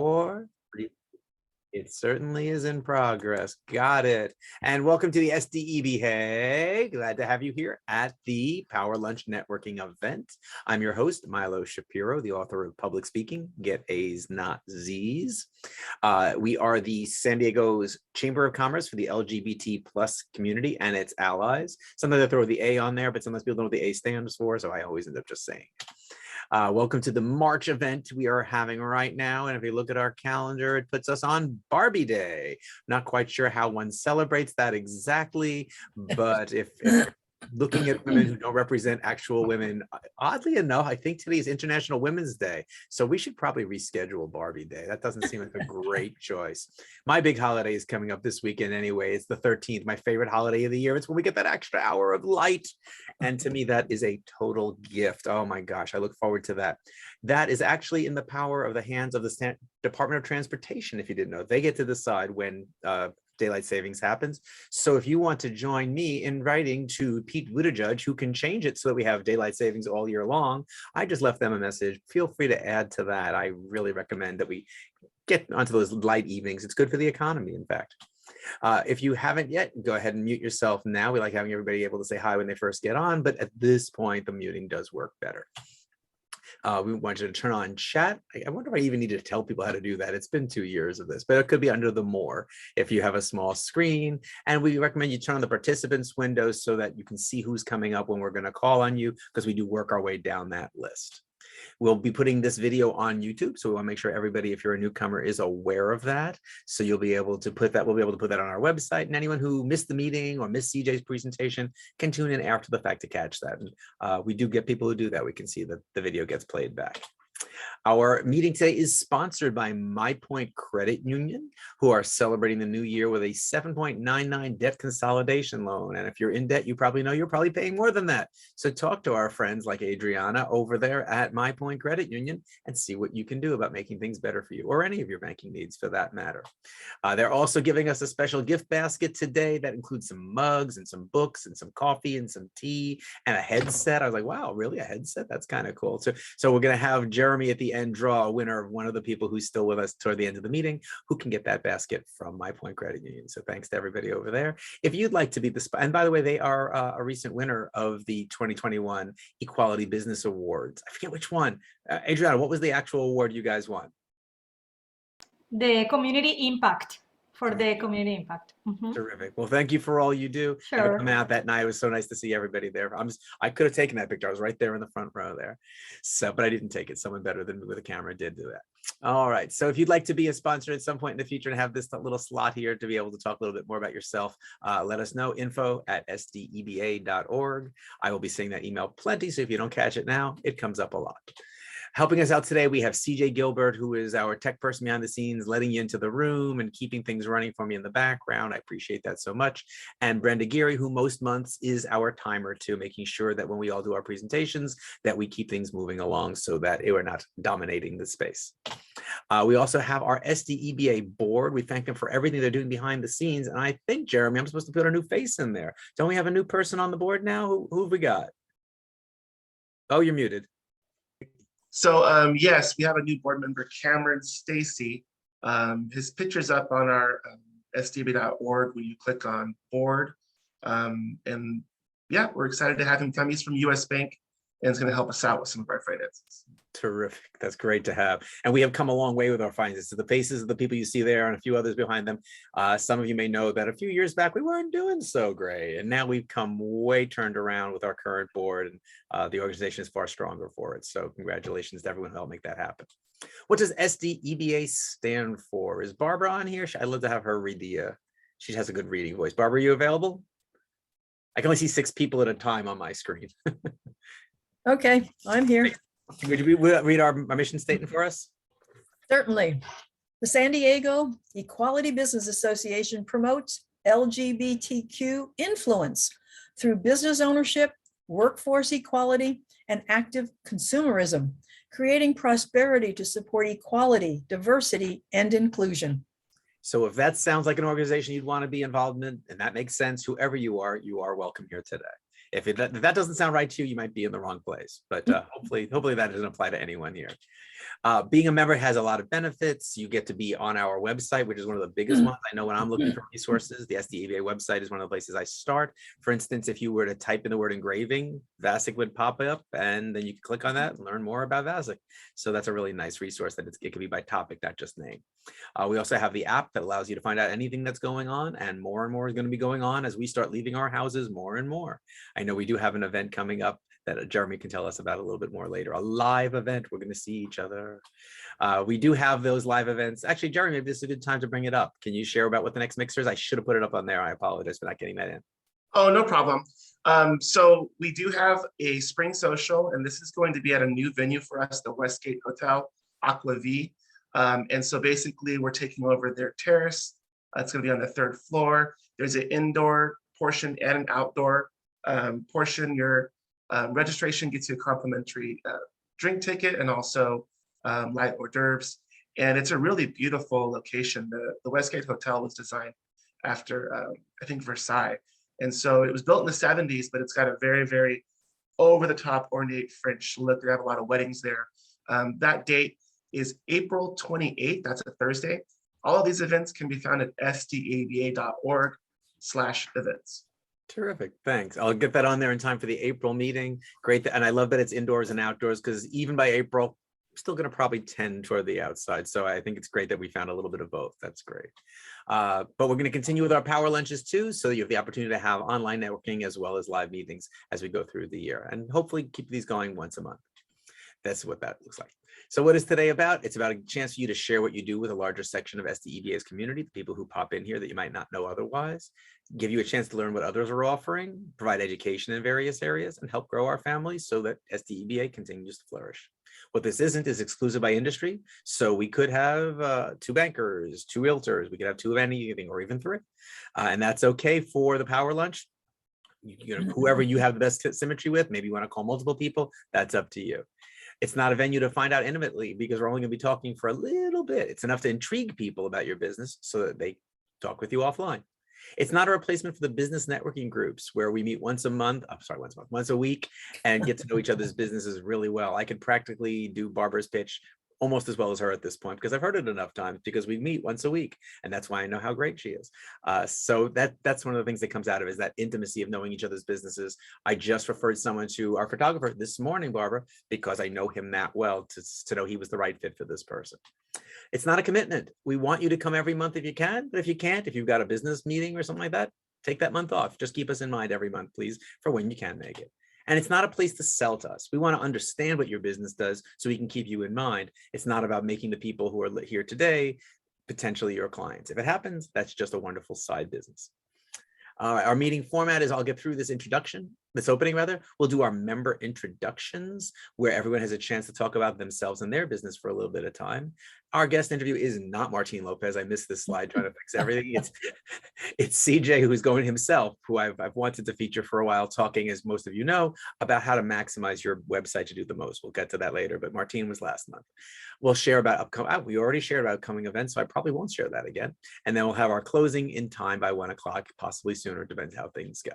Or it certainly is in progress. Got it. And welcome to the SDEB. Hey, glad to have you here at the Power Lunch Networking event. I'm your host, Milo Shapiro, the author of Public Speaking, Get A's, Not Z's. We are the San Diego's Chamber of Commerce for the LGBT plus community and its allies. Sometimes I throw the A on there, but sometimes people don't know what the A stands for, so I always end up just saying it. Welcome to the March event we are having right now. And if you look at our calendar, it puts us on Barbie Day. Not quite sure how one celebrates that exactly, but if looking at women who don't represent actual women, oddly enough, I think today is International Women's Day. So we should probably reschedule Barbie Day. That doesn't seem like a great choice. My big holiday is coming up this weekend anyway. It's the 13th, my favorite holiday of the year. It's when we get that extra hour of light. And to me, that is a total gift. Oh my gosh, I look forward to that. That is actually in the power of the hands of the Department of Transportation, if you didn't know. They get to decide when daylight savings happens. So if you want to join me in writing to Pete Buttigieg, who can change it so that we have daylight savings all year long, I just left them a message. Feel free to add to that. I really recommend that we get onto those light evenings. It's good for the economy, in fact. If you haven't yet, go ahead and mute yourself now. We like having everybody able to say hi when they first get on, but at this point, the muting does work better. We want you to turn on chat. I wonder if I even need to tell people how to do that. It's been 2 years of this, but it could be under the more if you have a small screen. And we recommend you turn on the participants window so that you can see who's coming up when we're going to call on you, because we do work our way down that list. We'll be putting this video on YouTube, so we want to make sure everybody, if you're a newcomer, is aware of that. So you'll be able to put that, we'll be able to put that on our website, and anyone who missed the meeting or missed CJ's presentation can tune in after the fact to catch that. And we do get people who do that. We can see that the video gets played back. Our meeting today is sponsored by My Point Credit Union, who are celebrating the new year with a 7.99 debt consolidation loan. And if you're in debt, you probably know you're probably paying more than that. So talk to our friends like Adriana over there at My Point Credit Union and see what you can do about making things better for you, or any of your banking needs for that matter. They're also giving us a special gift basket today that includes some mugs and some books and some coffee and some tea and a headset. I was like, wow, really, a headset? That's kind of cool. So we're going to have Jeremy at the end draw a winner of one of the people who's still with us toward the end of the meeting who can get that basket from My Point Credit Union. So thanks to everybody over there. If you'd like to be the, and by the way, they are a recent winner of the 2021 Equality Business Awards. I forget which one. Adriana, what was the actual award you guys won? The community impact. For the community impact. Terrific. Well, thank you for all you do. Sure. Coming out that night, it was so nice to see everybody there. I could have taken that picture. I was right there in the front row there. So, but I didn't take it. Someone better than me with a camera did do that. All right. So if you'd like to be a sponsor at some point in the future and have this little slot here to be able to talk a little bit more about yourself, let us know. info@sdeba.org. I will be seeing that email plenty. So if you don't catch it now, it comes up a lot. Helping us out today, we have CJ Gilbert, who is our tech person behind the scenes, letting you into the room and keeping things running for me in the background. I appreciate that so much. And Brenda Geary, who most months is our timer too, making sure that when we all do our presentations, that we keep things moving along so that we're not dominating the space. We also have our SDEBA board. We thank them for everything they're doing behind the scenes. And I think, Jeremy, I'm supposed to put a new face in there. Don't we have a new person on the board now? Who have we got? Oh, you're muted. So yes, we have a new board member, Cameron Stacy. His picture's up on our sdba.org when you click on board. And yeah, we're excited to have him come. He's from US Bank and is going to help us out with some of our finances. Terrific. That's great to have. And we have come a long way with our finances. So the faces of the people you see there and a few others behind them. Some of you may know that a few years back, we weren't doing so great. And now we've come way turned around with our current board, and the organization is far stronger for it. So congratulations to everyone who helped make that happen. What does SDEBA stand for? Is Barbara on here? I'd love to have her read she has a good reading voice. Barbara, are you available? I can only see 6 people at a time on my screen. Okay, I'm here. Would you read our mission statement for us? Certainly. The San Diego Equality Business Association promotes LGBTQ influence through business ownership, workforce equality, and active consumerism, creating prosperity to support equality, diversity, and inclusion. So if that sounds like an organization you'd want to be involved in, and that makes sense, whoever you are welcome here today. If that doesn't sound right to you, you might be in the wrong place. But hopefully that doesn't apply to anyone here. Being a member has a lot of benefits. You get to be on our website, which is one of the biggest ones. I know when I'm looking for resources, the SDEBA website is one of the places I start. For instance, if you were to type in the word engraving, VASIC would pop up, and then you can click on that and learn more about VASIC. So that's a really nice resource that it can be by topic, not just name. We also have the app that allows you to find out anything that's going on, and more is going to be going on as we start leaving our houses more and more. I know we do have an event coming up that Jeremy can tell us about a little bit more later, a live event. We're going to see each other. We do have those live events. Actually, Jeremy, maybe this is a good time to bring it up. Can you share about what the next mixer is? I should have put it up on there. I apologize for not getting that in. Oh, no problem. So we do have a spring social, and this is going to be at a new venue for us, the Westgate Hotel, Aqua V. And so basically we're taking over their terrace. It's going to be on the 3rd floor. There's an indoor portion and an outdoor portion. Your registration gets you a complimentary drink ticket and also light hors d'oeuvres. And it's a really beautiful location. The Westgate Hotel was designed after, I think, Versailles. And so it was built in the 70s, but it's got a very, very over-the-top ornate French look. They have a lot of weddings there. That date is April 28th. That's a Thursday. All of these events can be found at sdeba.org/events. Terrific, thanks. I'll get that on there in time for the April meeting. Great, and I love that it's indoors and outdoors, because even by April, I'm still going to probably tend toward the outside. So I think it's great that we found a little bit of both. That's great. But we're going to continue with our power lunches too, so you have the opportunity to have online networking as well as live meetings as we go through the year, and hopefully keep these going once a month. That's what that looks like. So what is today about? It's about a chance for you to share what you do with a larger section of SDEBA's community, the people who pop in here that you might not know otherwise, give you a chance to learn what others are offering, provide education in various areas, and help grow our families so that SDEBA continues to flourish. What this isn't is exclusive by industry. So we could have 2 bankers, 2 realtors, we could have 2 of anything, or even 3. And that's okay for the power lunch. You know, whoever you have the best symmetry with, maybe you want to call multiple people, that's up to you. It's not a venue to find out intimately, because we're only going to be talking for a little bit. It's enough to intrigue people about your business so that they talk with you offline. It's not a replacement for the business networking groups where we meet once a week and get to know each other's businesses really well. I could practically do Barbara's pitch almost as well as her at this point, because I've heard it enough times, because we meet once a week, and that's why I know how great she is. So that's one of the things that comes out of it, is that intimacy of knowing each other's businesses. I just referred someone to our photographer this morning, Barbara, because I know him that well to know he was the right fit for this person. It's not a commitment. We want you to come every month if you can, but if you can't, if you've got a business meeting or something like that, take that month off. Just keep us in mind every month, please, for when you can make it. And it's not a place to sell to us. We want to understand what your business does so we can keep you in mind. It's not about making the people who are here today potentially your clients. If it happens, that's just a wonderful side business. Our meeting format is, I'll get through this opening rather. We'll do our member introductions, where everyone has a chance to talk about themselves and their business for a little bit of time. Our guest interview is not Martin Lopez. I missed this slide trying to fix everything. It's CJ, who's going himself, who I've wanted to feature for a while, talking, as most of you know, about how to maximize your website to do the most. We'll get to that later, but Martin was last month. We'll share about upcoming, we already shared about upcoming events, so I probably won't share that again. And then we'll have our closing in time by 1 o'clock, possibly sooner, depends how things go.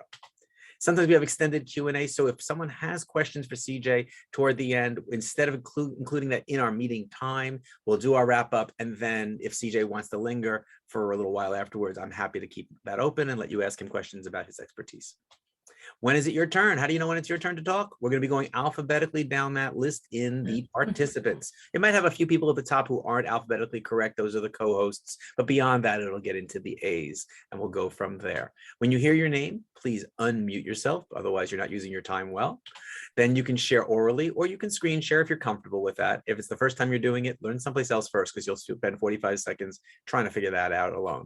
Sometimes we have extended Q&A, so if someone has questions for CJ toward the end, instead of including that in our meeting time, we'll do our wrap up, and then if CJ wants to linger for a little while afterwards, I'm happy to keep that open and let you ask him questions about his expertise. When is it your turn? How do you know when it's your turn to talk? We're going to be going alphabetically down that list in the participants. It might have a few people at the top who aren't alphabetically correct. Those are the co-hosts. But beyond that, it'll get into the A's, and we'll go from there. When you hear your name, please unmute yourself. Otherwise, you're not using your time well. Then you can share orally, or you can screen share if you're comfortable with that. If it's the first time you're doing it, learn someplace else first, because you'll spend 45 seconds trying to figure that out alone.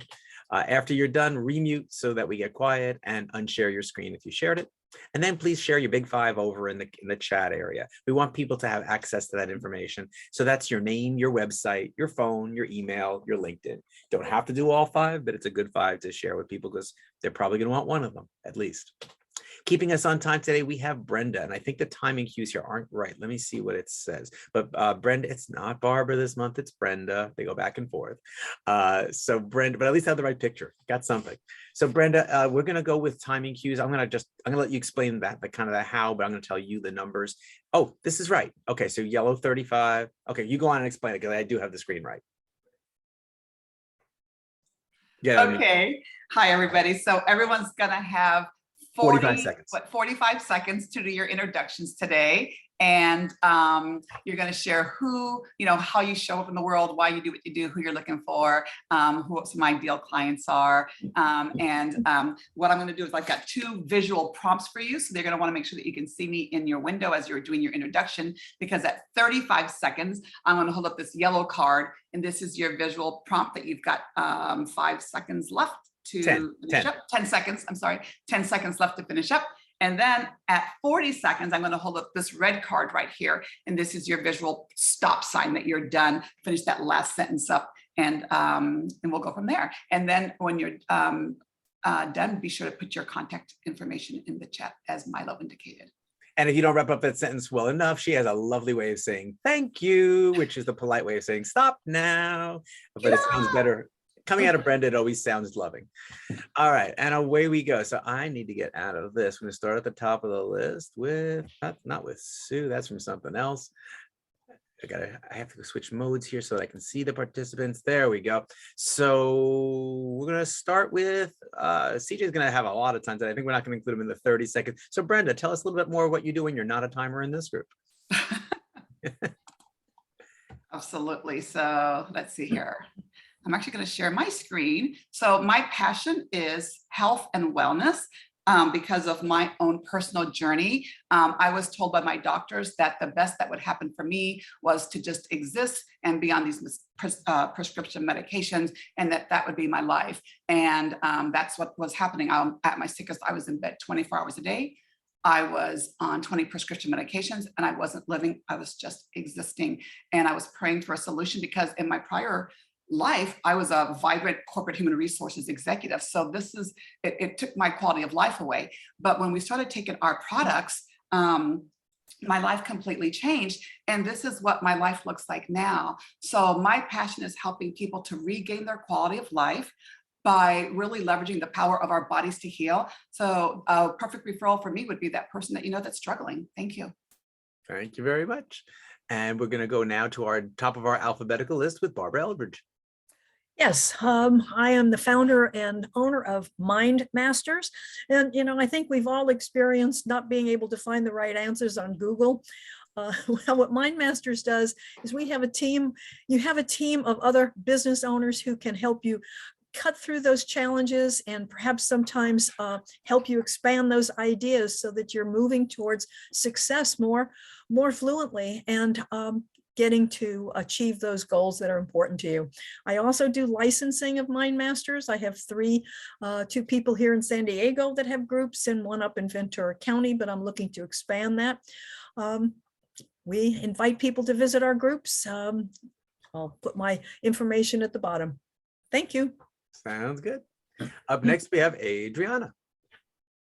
After you're done, remute so that we get quiet, and unshare your screen if you shared it. And then please share your big 5 over in the chat area. We want people to have access to that information. So that's your name, your website, your phone, your email, your LinkedIn. Don't have to do all 5, but it's a good 5 to share with people, because they're probably going to want one of them at least. Keeping us on time today, we have Brenda, and I think the timing cues here aren't right. Let me see what it says. But Brenda, it's not Barbara this month, it's Brenda. They go back and forth. So Brenda, but at least I have the right picture. Got something. So Brenda, we're gonna go with timing cues. I'm gonna let you explain that, the kind of the how, but I'm gonna tell you the numbers. Oh, this is right. Okay, so yellow 35. Okay, you go on and explain it because I do have the screen right. Yeah. Okay. Hi, everybody. So everyone's gonna have 45 seconds. 45 seconds to do your introductions today. And you're going to share how you show up in the world, why you do what you do, who you're looking for, who some ideal clients are. What I'm going to do is I've got 2 visual prompts for you. So they're going to want to make sure that you can see me in your window as you're doing your introduction, because at 35 seconds, I'm going to hold up this yellow card. And this is your visual prompt that you've got 5 seconds left to finish up. 10 seconds, I'm sorry, 10 seconds left to finish up. And then at 40 seconds, I'm going to hold up this red card right here. And this is your visual stop sign that you're done. Finish that last sentence up, and we'll go from there. And then when you're done, be sure to put your contact information in the chat as Milo indicated. And if you don't wrap up that sentence well enough, she has a lovely way of saying thank you, which is the polite way of saying stop now. But it sounds better. Coming out of Brenda, it always sounds loving. All right, and away we go. So I need to get out of this. We're gonna start at the top of the list with, not with Sue, that's from something else. I have to switch modes here so that I can see the participants. There we go. So we're gonna start with, CJ's gonna have a lot of time today. I think we're not gonna include him in the 30 seconds. So Brenda, tell us a little bit more what you do when you're not a timer in this group. Absolutely, so let's see here. I'm actually going to share my screen. So my passion is health and wellness because of my own personal journey. I was told by my doctors that the best that would happen for me was to just exist and be on these prescription medications, and that would be my life. And that's what was happening. At my sickest, I was in bed 24 hours a day. I was on 20 prescription medications, and I wasn't living, I was just existing. And I was praying for a solution because in my prior life, I was a vibrant corporate human resources executive. So it took my quality of life away. But when we started taking our products, my life completely changed. And this is what my life looks like now. So my passion is helping people to regain their quality of life by really leveraging the power of our bodies to heal. So a perfect referral for me would be that person that that's struggling. Thank you. Thank you very much. And we're going to go now to our top of our alphabetical list with Barbara Eldridge. Yes, I am the founder and owner of Mind Masters. And, I think we've all experienced not being able to find the right answers on Google. Well, what Mind Masters does is we have a team, you have a team of other business owners who can help you cut through those challenges and perhaps sometimes help you expand those ideas so that you're moving towards success more fluently and getting to achieve those goals that are important to you. I also do licensing of Mind Masters. I have 2 people here in San Diego that have groups and 1 up in Ventura County, but I'm looking to expand that. We invite people to visit our groups. I'll put my information at the bottom. Thank you. Sounds good. Up next, we have Adriana.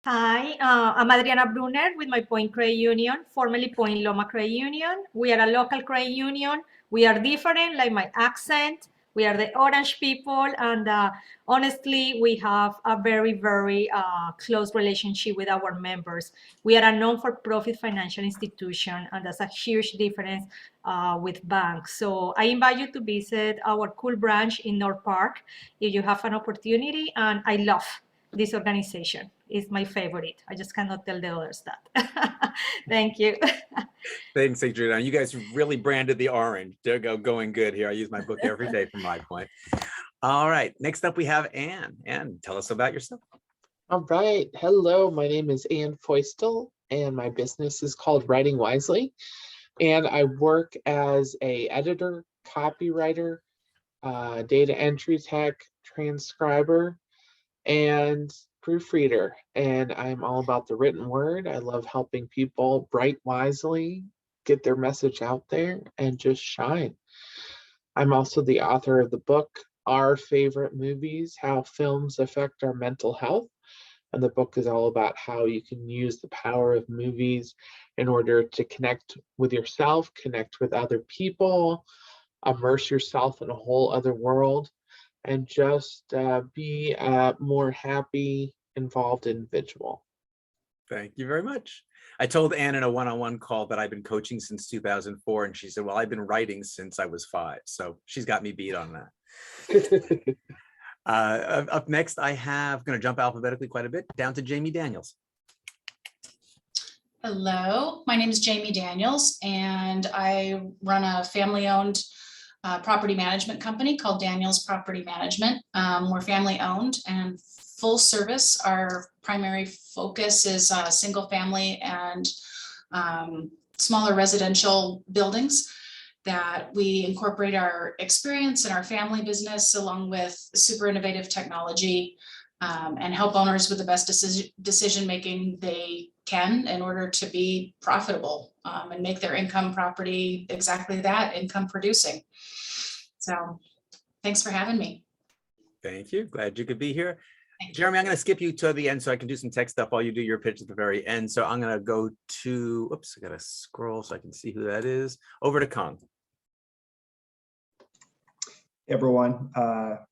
Hi, I'm Adriana Brunner with my Point Credit Union, formerly Point Loma Credit Union. We are a local credit union. We are different, like my accent. We are the orange people, and honestly, we have a very, very close relationship with our members. We are a non-for-profit financial institution, and that's a huge difference with banks. So I invite you to visit our cool branch in North Park if you have an opportunity, and I love this organization. It's my favorite. I just cannot tell the others that. Thank you. Thanks, Adriana. You guys really branded the orange. They're going good here. I use my book every day from my point. All right. Next up, we have Anne. Anne, tell us about yourself. All right. Hello, my name is Anne Foistel, and my business is called Writing Wisely. And I work as an editor, copywriter, data entry tech, transcriber, and proofreader. And I'm all about the written word. I love helping people write wisely, get their message out there, and just shine. I'm also the author of the book, Our Favorite Movies, How Films Affect Our Mental Health. And the book is all about how you can use the power of movies in order to connect with yourself, connect with other people, immerse yourself in a whole other world, and just be a more happy, involved individual. Thank you very much. I told Ann in a one-on-one call that I've been coaching since 2004, and she said, well, I've been writing since I was 5. So she's got me beat on that. Up next, I have, going to jump alphabetically quite a bit, down to Jamie Daniels. Hello, my name is Jamie Daniels, and I run a family-owned property management company called Daniels Property Management. We're family-owned and full service. Our primary focus is single family and smaller residential buildings that we incorporate our experience in our family business along with super innovative technology and help owners with the best decision making they can in order to be profitable and make their income property exactly that, income producing. So thanks for having me. Thank you. Glad you could be here. Jeremy, I'm going to skip you to the end so I can do some tech stuff while you do your pitch at the very end. So I'm going to go to, oops, I got to scroll so I can see who that is. Over to Kong. Hey everyone,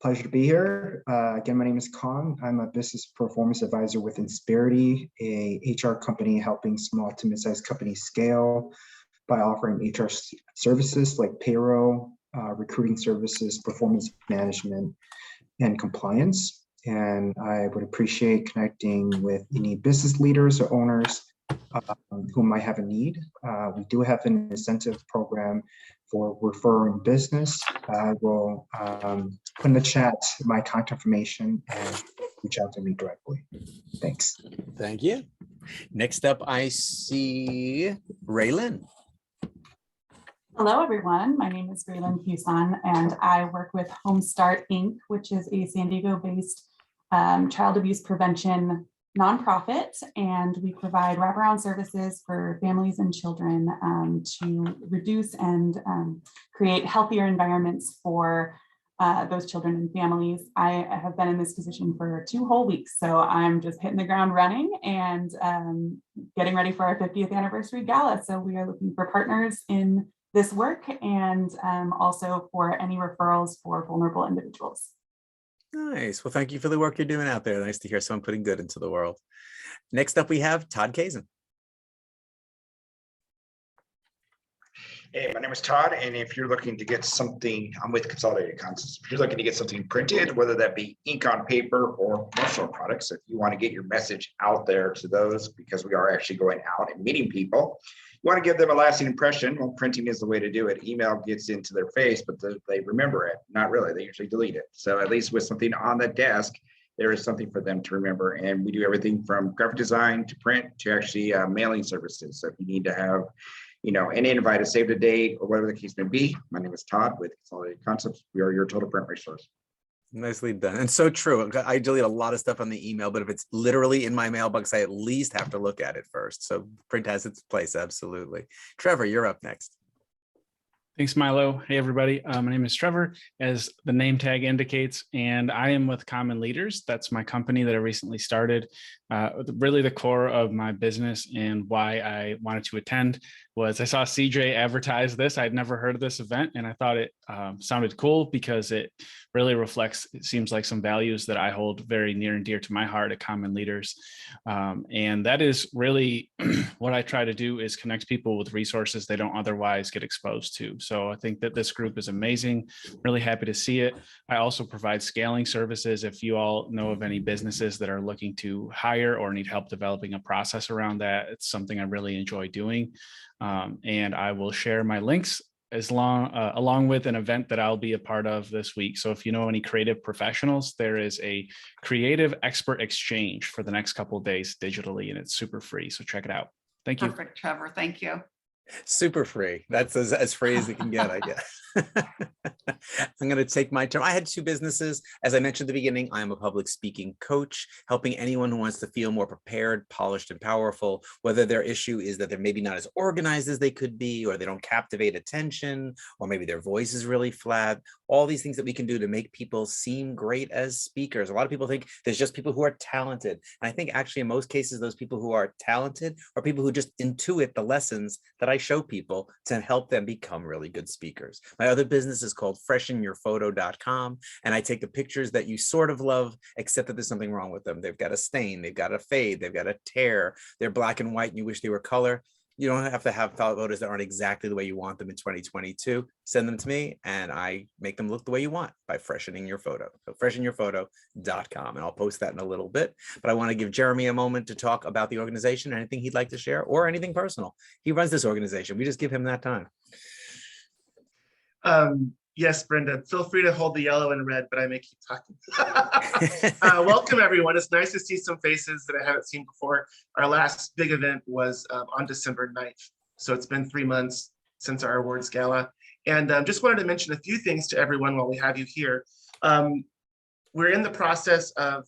pleasure to be here. Again, my name is Kong. I'm a business performance advisor with Insperity, a HR company helping small to mid-sized companies scale by offering HR services like payroll, recruiting services, performance management, and compliance. And I would appreciate connecting with any business leaders or owners who might have a need. We do have an incentive program for referring business. I will put in the chat my contact information and reach out to me directly. Thanks. Thank you. Next up, I see Raylyn. Hello, everyone. My name is Raylyn Huson, and I work with Homestart Inc., which is a San Diego-based child abuse prevention nonprofit, and we provide wraparound services for families and children to reduce and create healthier environments for those children and families. I have been in this position for 2 whole weeks, so I'm just hitting the ground running and getting ready for our 50th anniversary gala. So we are looking for partners in this work and also for any referrals for vulnerable individuals. Nice. Well, thank you for the work you're doing out there. Nice to hear someone putting good into the world. Next up, we have Todd Kazin. Hey, my name is Todd, and if you're looking to get something, I'm with Consolidated Concepts. If you're looking to get something printed, whether that be ink on paper or promotional products, if you want to get your message out there to those, because we are actually going out and meeting people, you want to give them a lasting impression. Well, printing is the way to do it. Email gets into their face, but they remember it. Not really. They usually delete it. So at least with something on the desk, there is something for them to remember. And we do everything from graphic design to print to actually mailing services. So if you need to have, an invite, a save the date, or whatever the case may be, my name is Todd with Consolidated Concepts. We are your total print resource. Nicely done. And so true. I delete a lot of stuff on the email, but if it's literally in my mailbox, I at least have to look at it first. So print has its place. Absolutely. Trevor, you're up next. Thanks, Milo. Hey, everybody. My name is Trevor, as the name tag indicates, and I am with Common Leaders. That's my company that I recently started. Really the core of my business and why I wanted to attend was I saw CJ advertise this. I'd never heard of this event, and I thought it sounded cool because it really reflects, it seems like, some values that I hold very near and dear to my heart at Common Leaders. And that is really what I try to do, is connect people with resources they don't otherwise get exposed to. So I think that this group is amazing. Really happy to see it. I also provide scaling services. If you all know of any businesses that are looking to hire or need help developing a process around that, it's something I really enjoy doing. And I will share my links along with an event that I'll be a part of this week. So if you know any creative professionals, there is a creative expert exchange for the next couple of days digitally, and it's super free. So check it out. Thank you. Perfect, Trevor. Thank you. Super free. That's as free as it can get, I guess. I'm going to take my turn. I had 2 businesses. As I mentioned at the beginning, I'm a public speaking coach, helping anyone who wants to feel more prepared, polished, and powerful, whether their issue is that they're maybe not as organized as they could be, or they don't captivate attention, or maybe their voice is really flat. All these things that we can do to make people seem great as speakers. A lot of people think there's just people who are talented. And I think actually in most cases, those people who are talented are people who just intuit the lessons that I show people to help them become really good speakers. My other business is called freshenyourphoto.com, and I take the pictures that you sort of love, except that there's something wrong with them. They've got a stain, they've got a fade, they've got a tear, they're black and white and you wish they were color. You don't have to have photos that aren't exactly the way you want them in 2022. Send them to me and I make them look the way you want by freshening your photo. So freshenyourphoto.com, and I'll post that in a little bit. But I want to give Jeremy a moment to talk about the organization, anything he'd like to share or anything personal. He runs this organization. We just give him that time. Yes, Brenda, feel free to hold the yellow and red, but I may keep talking. Welcome, everyone. It's nice to see some faces that I haven't seen before. Our last big event was on December 9th. So it's been 3 months since our awards gala. And just wanted to mention a few things to everyone while we have you here. We're in the process of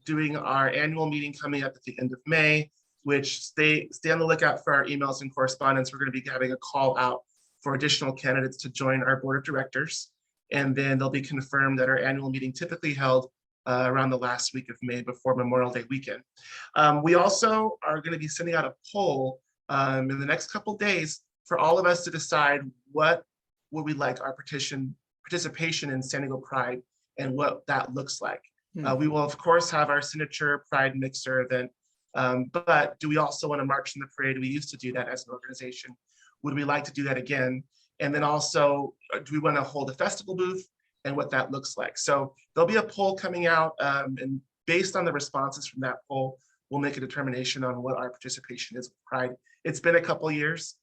doing our annual meeting coming up at the end of May, which stay on the lookout for our emails and correspondence. We're going to be having a call out for additional candidates to join our board of directors. And then they'll be confirmed at our annual meeting typically held around the last week of May before Memorial Day weekend. We also are going to be sending out a poll in the next couple of days for all of us to decide what would we like our participation in San Diego Pride and what that looks like. We will of course have our signature Pride Mixer event, but do we also want to march in the parade? We used to do that as an organization. Would we like to do that again? And then also, do we want to hold a festival booth and what that looks like? So there'll be a poll coming out, and based on the responses from that poll, we'll make a determination on what our participation is with Pride. It's been a couple of years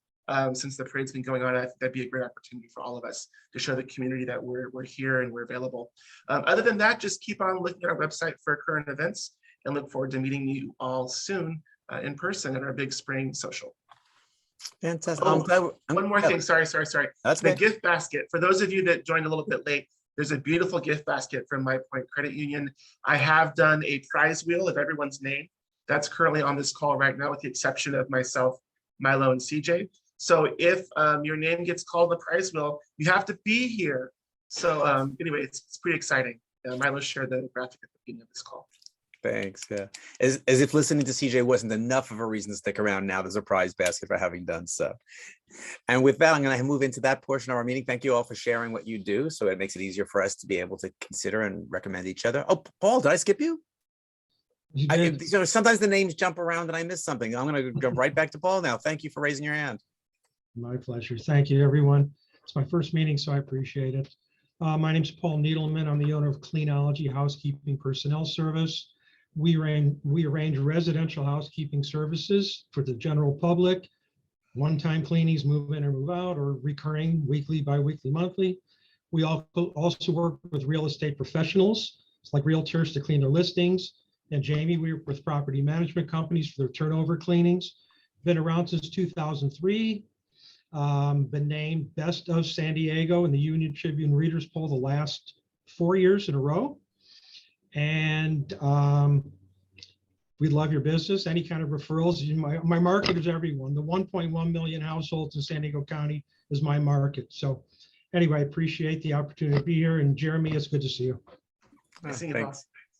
since the parade's been going on. I think that'd be a great opportunity for all of us to show the community that we're here and we're available. Other than that, just keep on looking at our website for current events and look forward to meeting you all soon in person at our big spring social. Fantastic. Oh, one more thing. Sorry. That's the okay. gift basket. For those of you that joined a little bit late, there's a beautiful gift basket from My Point Credit Union. I have done a prize wheel of everyone's name. That's currently on this call right now, with the exception of myself, Milo, and CJ. So if your name gets called the prize wheel, you have to be here. So anyway, it's pretty exciting. Milo shared the graphic at the beginning of this call. Thanks. Yeah. As if listening to CJ wasn't enough of a reason to stick around, now there's a prize basket for having done so. And with that, I'm going to move into that portion of our meeting. Thank you all for sharing what you do. So it makes it easier for us to be able to consider and recommend each other. Oh, Paul, did I skip you? Sometimes the names jump around and I miss something. I'm going to jump right back to Paul now. Thank you for raising your hand. My pleasure. Thank you, everyone. It's my first meeting, so I appreciate it. My name is Paul Needleman. I'm the owner of Cleanology Housekeeping Personnel Service. We arrange residential housekeeping services for the general public, one-time cleanings, move in or move out, or recurring weekly, bi-weekly, monthly. We also work with real estate professionals, like realtors, to clean their listings. And Jamie, we work with property management companies for their turnover cleanings. Been around since 2003. Been named Best of San Diego in the Union Tribune Readers Poll the last 4 years in a row. And we love your business, any kind of referrals. My market is everyone. The 1.1 million households in San Diego County is my market. So anyway, I appreciate the opportunity to be here. And Jeremy, it's good to see you.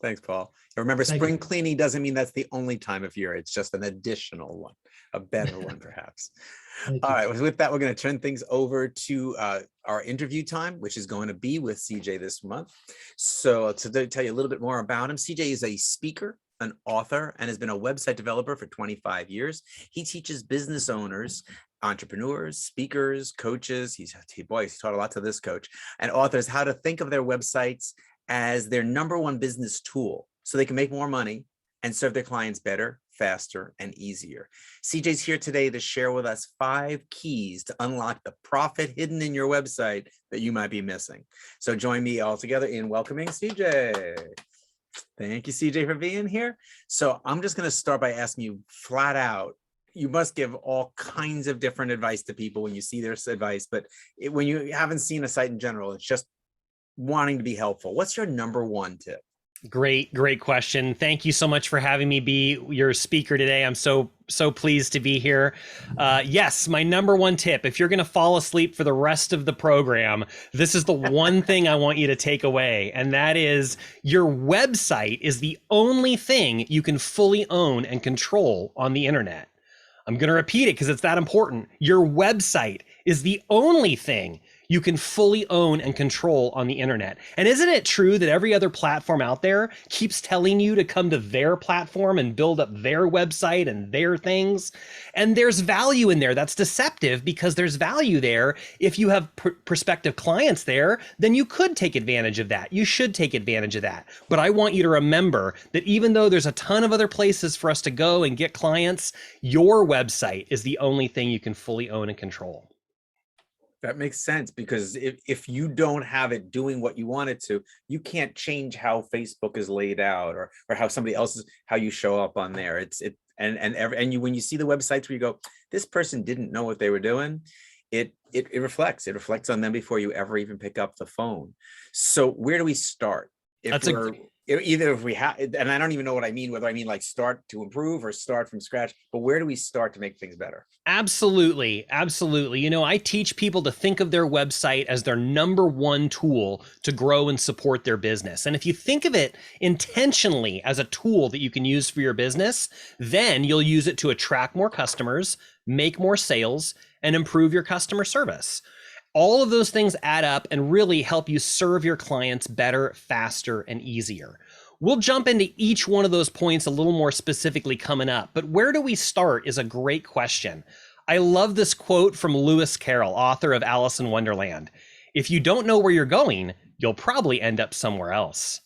Thanks, Paul. Remember, spring cleaning doesn't mean that's the only time of year. It's just an additional one, a better one, perhaps. All right, with that, we're going to turn things over to our interview time, which is going to be with CJ this month. So to tell you a little bit more about him, CJ is a speaker, an author, and has been a website developer for 25 years. He teaches business owners, entrepreneurs, speakers, coaches. He's taught a lot to this coach, and authors how to think of their websites as their #1 business tool so they can make more money and serve their clients better, faster, and easier. CJ's here today to share with us 5 keys to unlock the profit hidden in your website that you might be missing. So join me all together in welcoming CJ. Thank you, CJ, for being here. So I'm just going to start by asking you flat out, you must give all kinds of different advice to people when you see their advice, but when you haven't seen a site in general, it's just wanting to be helpful. What's your number one tip? Great question. Thank you so much for having me be your speaker today. I'm so pleased to be here. Yes, my number one tip, if you're going to fall asleep for the rest of the program, this is the one thing I want you to take away. And that is your website is the only thing you can fully own and control on the internet. I'm going to repeat it because it's that important. Your website is the only thing you can fully own and control on the internet. And isn't it true that every other platform out there keeps telling you to come to their platform and build up their website and their things? And there's value in there. That's deceptive because there's value there. If you have prospective clients there, then you could take advantage of that. You should take advantage of that. But I want you to remember that even though there's a ton of other places for us to go and get clients, your website is the only thing you can fully own and control. That makes sense, because if you don't have it doing what you want it to, you can't change how Facebook is laid out or how somebody else's, how you show up on there. And when you see the websites where you go, this person didn't know what they were doing, it reflects on them before you ever even pick up the phone. So where do we start? Either if we have, and I don't even know what I mean, whether I mean like start to improve or start from scratch, but where do we start to make things better? Absolutely. You know, I teach people to think of their website as their number one tool to grow and support their business. And if you think of it intentionally as a tool that you can use for your business, then you'll use it to attract more customers, make more sales, and improve your customer service. All of those things add up and really help you serve your clients better, faster, and easier. We'll jump into each one of those points a little more specifically coming up, but where do we start is a great question. I love this quote from Lewis Carroll, author of Alice in Wonderland. If you don't know where you're going, you'll probably end up somewhere else.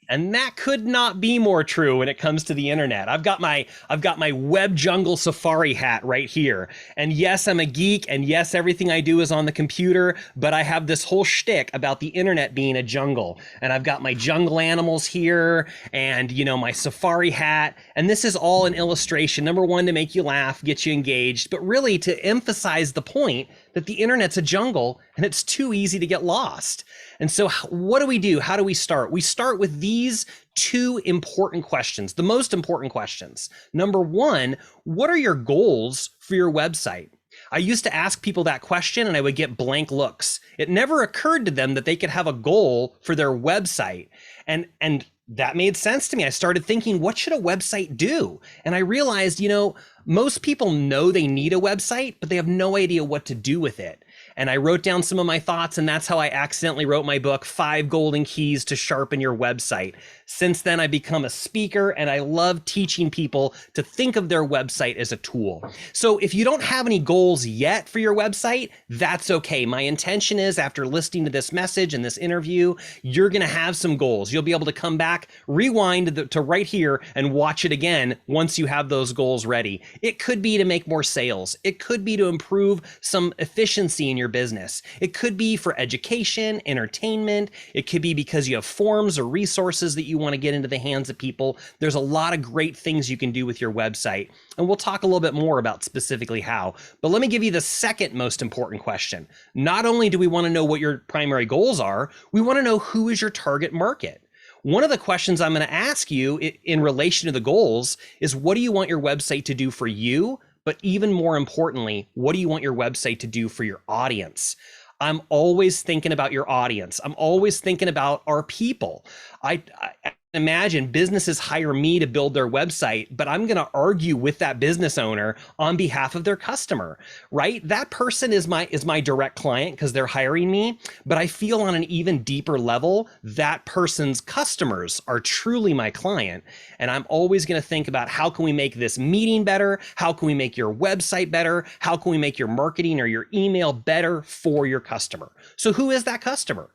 And that could not be more true when it comes to the internet. I've got my web jungle safari hat right here. And yes, I'm a geek, and yes, everything I do is on the computer, but I have this whole shtick about the internet being a jungle. And I've got my jungle animals here and, you know, my safari hat. And this is all an illustration, number one, to make you laugh, get you engaged, but really to emphasize the point that the internet's a jungle and it's too easy to get lost. And so what do we do? How do we start? We start with these two important questions, the most important questions. Number one, what are your goals for your website? I used to ask people that question and I would get blank looks. It never occurred to them that they could have a goal for their website. And that made sense to me. I started thinking, what should a website do? And I realized, you know, most people know they need a website, but they have no idea what to do with it. And I wrote down some of my thoughts, and that's how I accidentally wrote my book, 5 Golden Keys to Sharpen Your Website. Since then, I've become a speaker, and I love teaching people to think of their website as a tool. So if you don't have any goals yet for your website, that's okay. My intention is, after listening to this message and this interview, you're going to have some goals. You'll be able to come back, rewind to right here, and watch it again once you have those goals ready. It could be to make more sales. It could be to improve some efficiency in your business. It could be for education, entertainment. It could be because you have forms or resources that you want to get into the hands of people. There's a lot of great things you can do with your website. And we'll talk a little bit more about specifically how. But let me give you the second most important question. Not only do we want to know what your primary goals are, we want to know who is your target market. One of the questions I'm going to ask you in relation to the goals is, what do you want your website to do for you? But even more importantly, what do you want your website to do for your audience? I'm always thinking about your audience. I'm always thinking about our people. I imagine businesses hire me to build their website, but I'm going to argue with that business owner on behalf of their customer, right? That person is my direct client because they're hiring me, but I feel on an even deeper level, that person's customers are truly my client. And I'm always going to think about, how can we make this meeting better? How can we make your website better? How can we make your marketing or your email better for your customer? So who is that customer?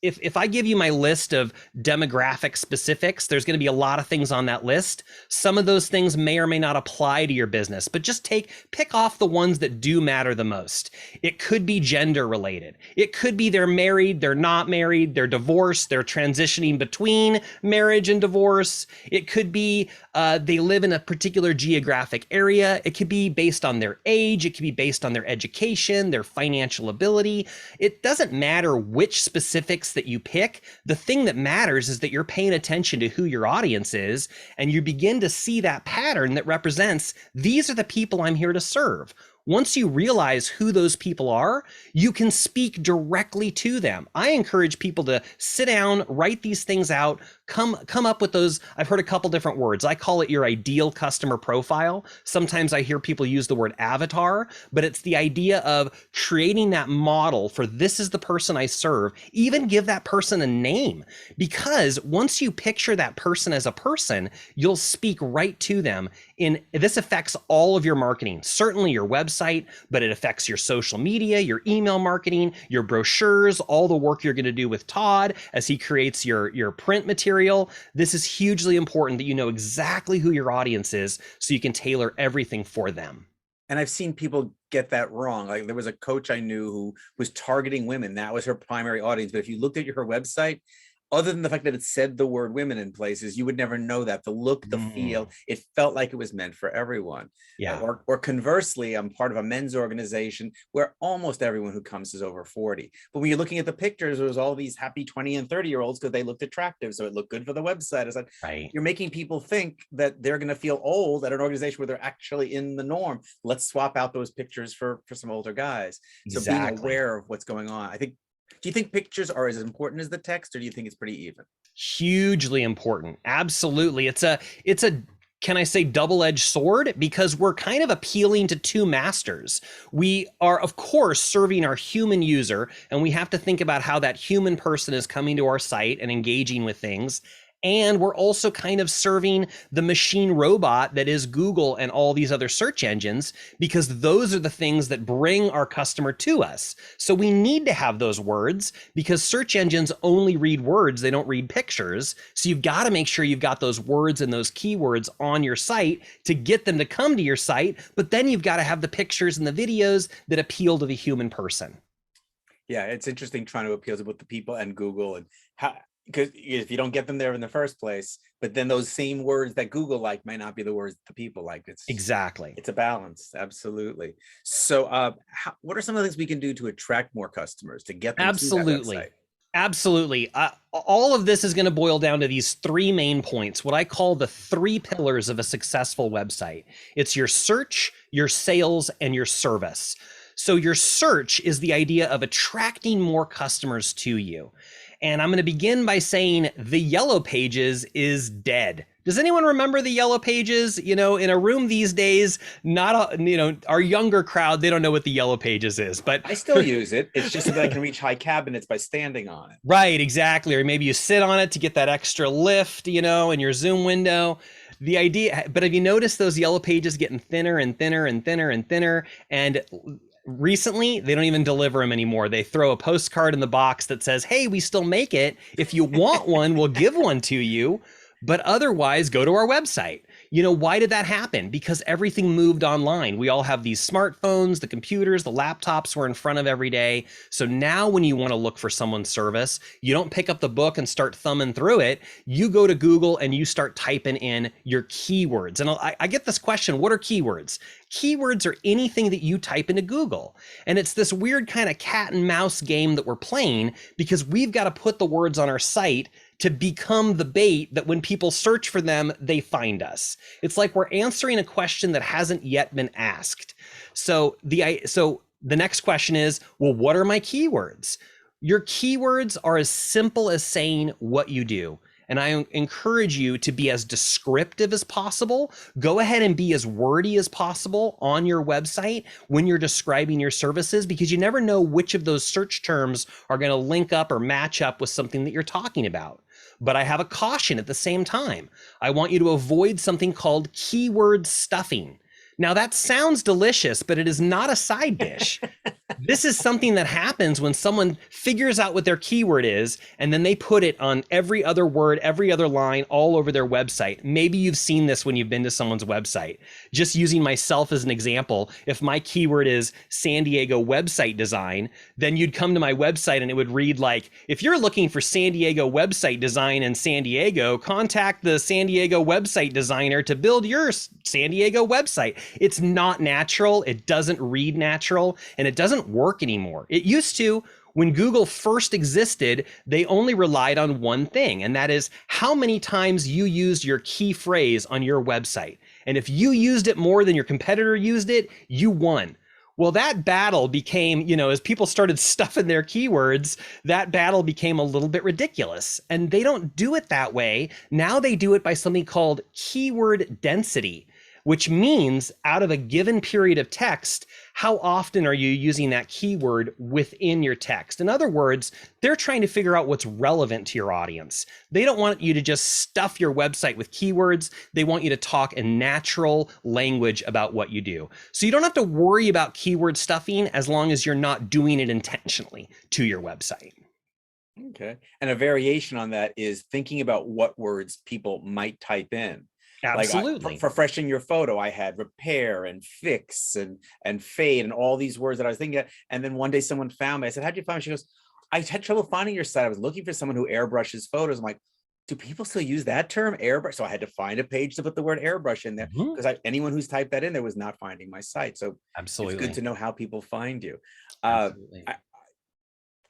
if I give you my list of demographic specifics, there's going to be a lot of things on that list. Some of those things may or may not apply to your business, but just pick off the ones that do matter the most. It could be gender related. It could be they're married, they're not married, they're divorced, they're transitioning between marriage and divorce. It could be they live in a particular geographic area. It could be based on their age. It could be based on their education, their financial ability. It doesn't matter which specifics that you pick. The thing that matters is that you're paying attention to who your audience is, and you begin to see that pattern that represents, these are the people I'm here to serve. Once you realize who those people are, you can speak directly to them. I encourage people to sit down, write these things out, come up with those. I've heard a couple different words. I call it your ideal customer profile. Sometimes I hear people use the word avatar, but it's the idea of creating that model for, this is the person I serve. Even give that person a name, because once you picture that person as a person, you'll speak right to them. This affects all of your marketing, certainly your website, but it affects your social media, your email marketing, your brochures, all the work you're going to do with Todd as he creates your print material. This is hugely important that you know exactly who your audience is so you can tailor everything for them. And I've seen people get that wrong. Like, there was a coach I knew who was targeting women. That was her primary audience. But if you looked at her website, other than the fact that it said the word women in places, you would never know that. The look, the feel, it felt like it was meant for everyone. Yeah. Or conversely, I'm part of a men's organization where almost everyone who comes is over 40. But when you're looking at the pictures, there was all these happy 20 and 30-year-olds because they looked attractive. So it looked good for the website. It's like, right, you're making people think that they're going to feel old at an organization where they're actually in the norm. Let's swap out those pictures for some older guys. So being aware of what's going on. Do you think pictures are as important as the text, or do you think it's pretty even? Hugely important. Absolutely. It's a, can I say, double-edged sword, because we're kind of appealing to two masters. We are, of course, serving our human user, and we have to think about how that human person is coming to our site and engaging with things. And we're also kind of serving the machine robot that is Google and all these other search engines, because those are the things that bring our customer to us. So we need to have those words, because search engines only read words. They don't read pictures. So you've got to make sure you've got those words and those keywords on your site to get them to come to your site. But then you've got to have the pictures and the videos that appeal to the human person. Yeah, it's interesting trying to appeal to both the people and Google, and how, because if you don't get them there in the first place, but then those same words that Google like might not be the words that the people like. It's a balance. Absolutely. So what are some of the things we can do to attract more customers, to get them to that website? Absolutely. All of this is going to boil down to these three main points, what I call the three pillars of a successful website. It's your search, your sales, and your service. So your search is the idea of attracting more customers to you. And I'm going to begin by saying the yellow pages is dead. Does anyone remember the yellow pages? You know, in a room these days, our younger crowd, they don't know what the yellow pages is, but I still use it. It's just so that I can reach high cabinets by standing on it. Right, exactly. Or maybe you sit on it to get that extra lift, in your Zoom window. The idea, but have you noticed those yellow pages getting thinner and thinner and thinner and thinner? And recently, they don't even deliver them anymore. They throw a postcard in the box that says, hey, we still make it. If you want one, we'll give one to you. But otherwise, go to our website. Why did that happen? Because everything moved online. We all have these smartphones, the computers, the laptops we're in front of every day. So now when you want to look for someone's service, you don't pick up the book and start thumbing through it. You go to Google and you start typing in your keywords. And I get this question, what are keywords? Keywords are anything that you type into Google. And it's this weird kind of cat and mouse game that we're playing, because we've got to put the words on our site to become the bait that when people search for them, they find us. It's like we're answering a question that hasn't yet been asked. So the next question is, well, what are my keywords? Your keywords are as simple as saying what you do. And I encourage you to be as descriptive as possible. Go ahead and be as wordy as possible on your website when you're describing your services, because you never know which of those search terms are going to link up or match up with something that you're talking about. But I have a caution at the same time. I want you to avoid something called keyword stuffing. Now that sounds delicious, but it is not a side dish. This is something that happens when someone figures out what their keyword is, and then they put it on every other word, every other line, all over their website. Maybe you've seen this when you've been to someone's website. Just using myself as an example, if my keyword is San Diego website design, then you'd come to my website and it would read like, if you're looking for San Diego website design in San Diego, contact the San Diego website designer to build your San Diego website. It's not natural. It doesn't read natural, and it doesn't work anymore. It used to. When Google first existed, they only relied on one thing, and that is how many times you used your key phrase on your website. And if you used it more than your competitor used it, you won. Well, that battle became, as people started stuffing their keywords, that battle became a little bit ridiculous. And they don't do it that way. Now they do it by something called keyword density, which means out of a given period of text, how often are you using that keyword within your text? In other words, they're trying to figure out what's relevant to your audience. They don't want you to just stuff your website with keywords. They want you to talk in natural language about what you do. So you don't have to worry about keyword stuffing as long as you're not doing it intentionally to your website. Okay. And a variation on that is thinking about what words people might type in. Absolutely. Like for freshening your photo, I had repair and fix and fade and all these words that I was thinking of. And then one day someone found me. I said, how'd you find me? She goes, I had trouble finding your site. I was looking for someone who airbrushes photos. I'm like, do people still use that term, airbrush? So I had to find a page to put the word airbrush in there because anyone who's typed that in there was not finding my site. So absolutely, it's good to know how people find you. The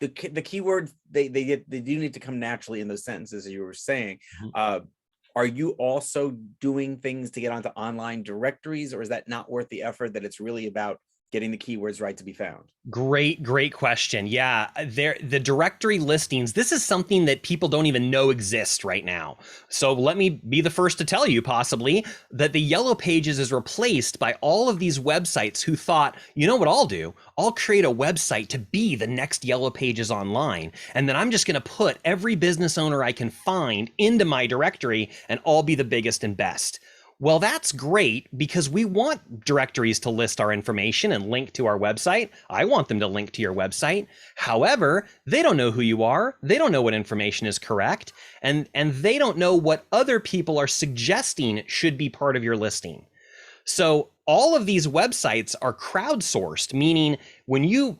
keywords, they do need to come naturally in those sentences, as you were saying. Are you also doing things to get onto online directories, or is that not worth the effort, that it's really about getting the keywords right to be found? Great question. Yeah, the directory listings, this is something that people don't even know exists right now. So let me be the first to tell you possibly that the Yellow Pages is replaced by all of these websites who thought, you know what I'll do? I'll create a website to be the next Yellow Pages online. And then I'm just going to put every business owner I can find into my directory and I'll be the biggest and best. Well, that's great because we want directories to list our information and link to our website. I want them to link to your website. However, they don't know who you are. They don't know what information is correct. And they don't know what other people are suggesting should be part of your listing. So all of these websites are crowdsourced, meaning when you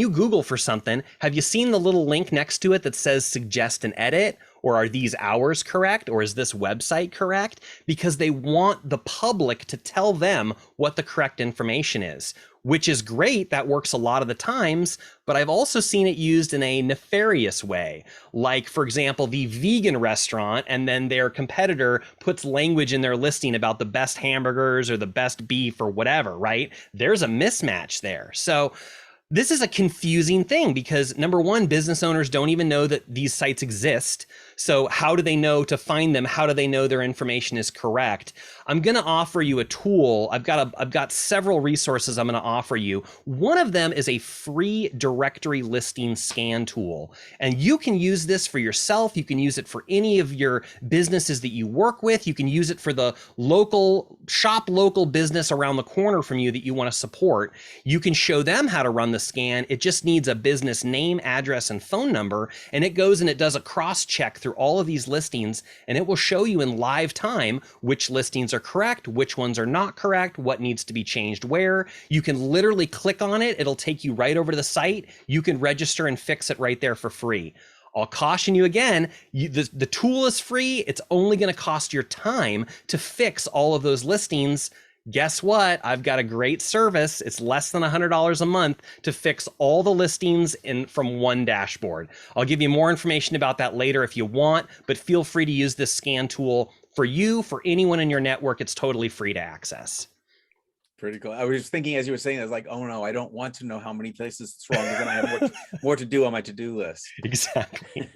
Google for something, have you seen the little link next to it that says suggest and edit? Or are these hours correct? Or is this website correct? Because they want the public to tell them what the correct information is, which is great. That works a lot of the times, but I've also seen it used in a nefarious way. Like, for example, the vegan restaurant, and then their competitor puts language in their listing about the best hamburgers or the best beef or whatever, right? There's a mismatch there. So this is a confusing thing because number one, business owners don't even know that these sites exist. So how do they know to find them? How do they know their information is correct? I'm going to offer you a tool. I've got several resources I'm going to offer you. One of them is a free directory listing scan tool. And you can use this for yourself. You can use it for any of your businesses that you work with. You can use it for the local business around the corner from you that you want to support. You can show them how to run the scan. It just needs a business name, address, and phone number. And it goes and it does a cross check through all of these listings. And it will show you in live time which listings are correct, which ones are not correct, what needs to be changed where. You can literally click on it. It'll take you right over to the site. You can register and fix it right there for free. I'll caution you again, the tool is free. It's only going to cost your time to fix all of those listings. Guess what? I've got a great service. It's less than $100 a month to fix all the listings from one dashboard. I'll give you more information about that later if you want, but feel free to use this scan tool for you, for anyone in your network. It's totally free to access. Pretty cool. I was just thinking as you were saying, I was like, oh no, I don't want to know how many places it's wrong. Then I have more to do on my to-do list. Exactly.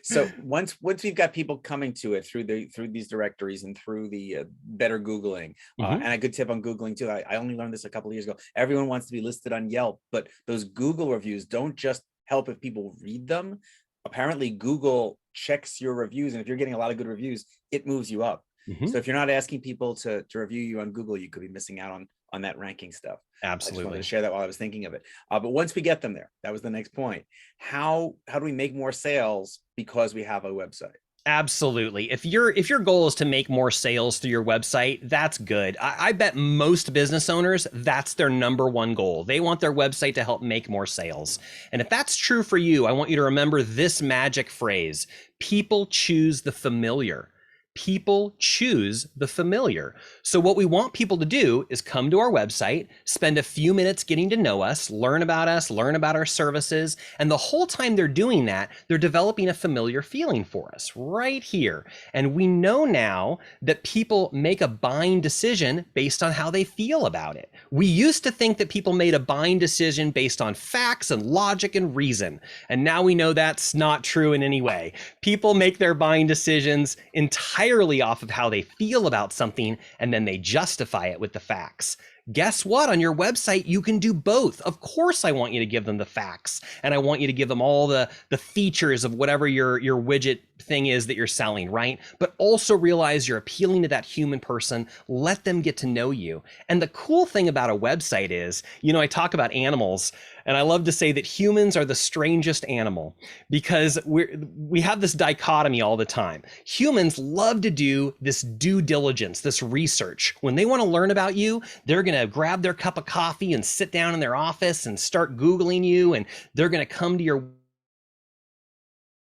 So once we've got people coming to it through these directories and through the better Googling, and a good tip on Googling too, I only learned this a couple of years ago. Everyone wants to be listed on Yelp, but those Google reviews don't just help if people read them. Apparently Google checks your reviews, and if you're getting a lot of good reviews, it moves you up. Mhm. So if you're not asking people to review you on Google, you could be missing out on that ranking stuff. I just wanted Absolutely. to share that while I was thinking of it. But once we get them there, that was the next point. How do we make more sales because we have a website? Absolutely. If your goal is to make more sales through your website, that's good. I bet most business owners, that's their number one goal. They want their website to help make more sales. And if that's true for you, I want you to remember this magic phrase: people choose the familiar. People choose the familiar. So what we want people to do is come to our website, spend a few minutes getting to know us, learn about our services, and the whole time they're doing that, they're developing a familiar feeling for us right here. And we know now that people make a buying decision based on how they feel about it. We used to think that people made a buying decision based on facts and logic and reason. And now we know that's not true in any way. People make their buying decisions entirely off of how they feel about something, and then they justify it with the facts. Guess what? On your website, you can do both. Of course, I want you to give them the facts, and I want you to give them all the features of whatever your widget thing is that you're selling, right? But also realize you're appealing to that human person. Let them get to know you. And the cool thing about a website is, I talk about animals, and I love to say that humans are the strangest animal, because we have this dichotomy all the time. Humans love to do this due diligence, this research. When they want to learn about you, they're going to grab their cup of coffee and sit down in their office and start Googling you, and they're going to come to your.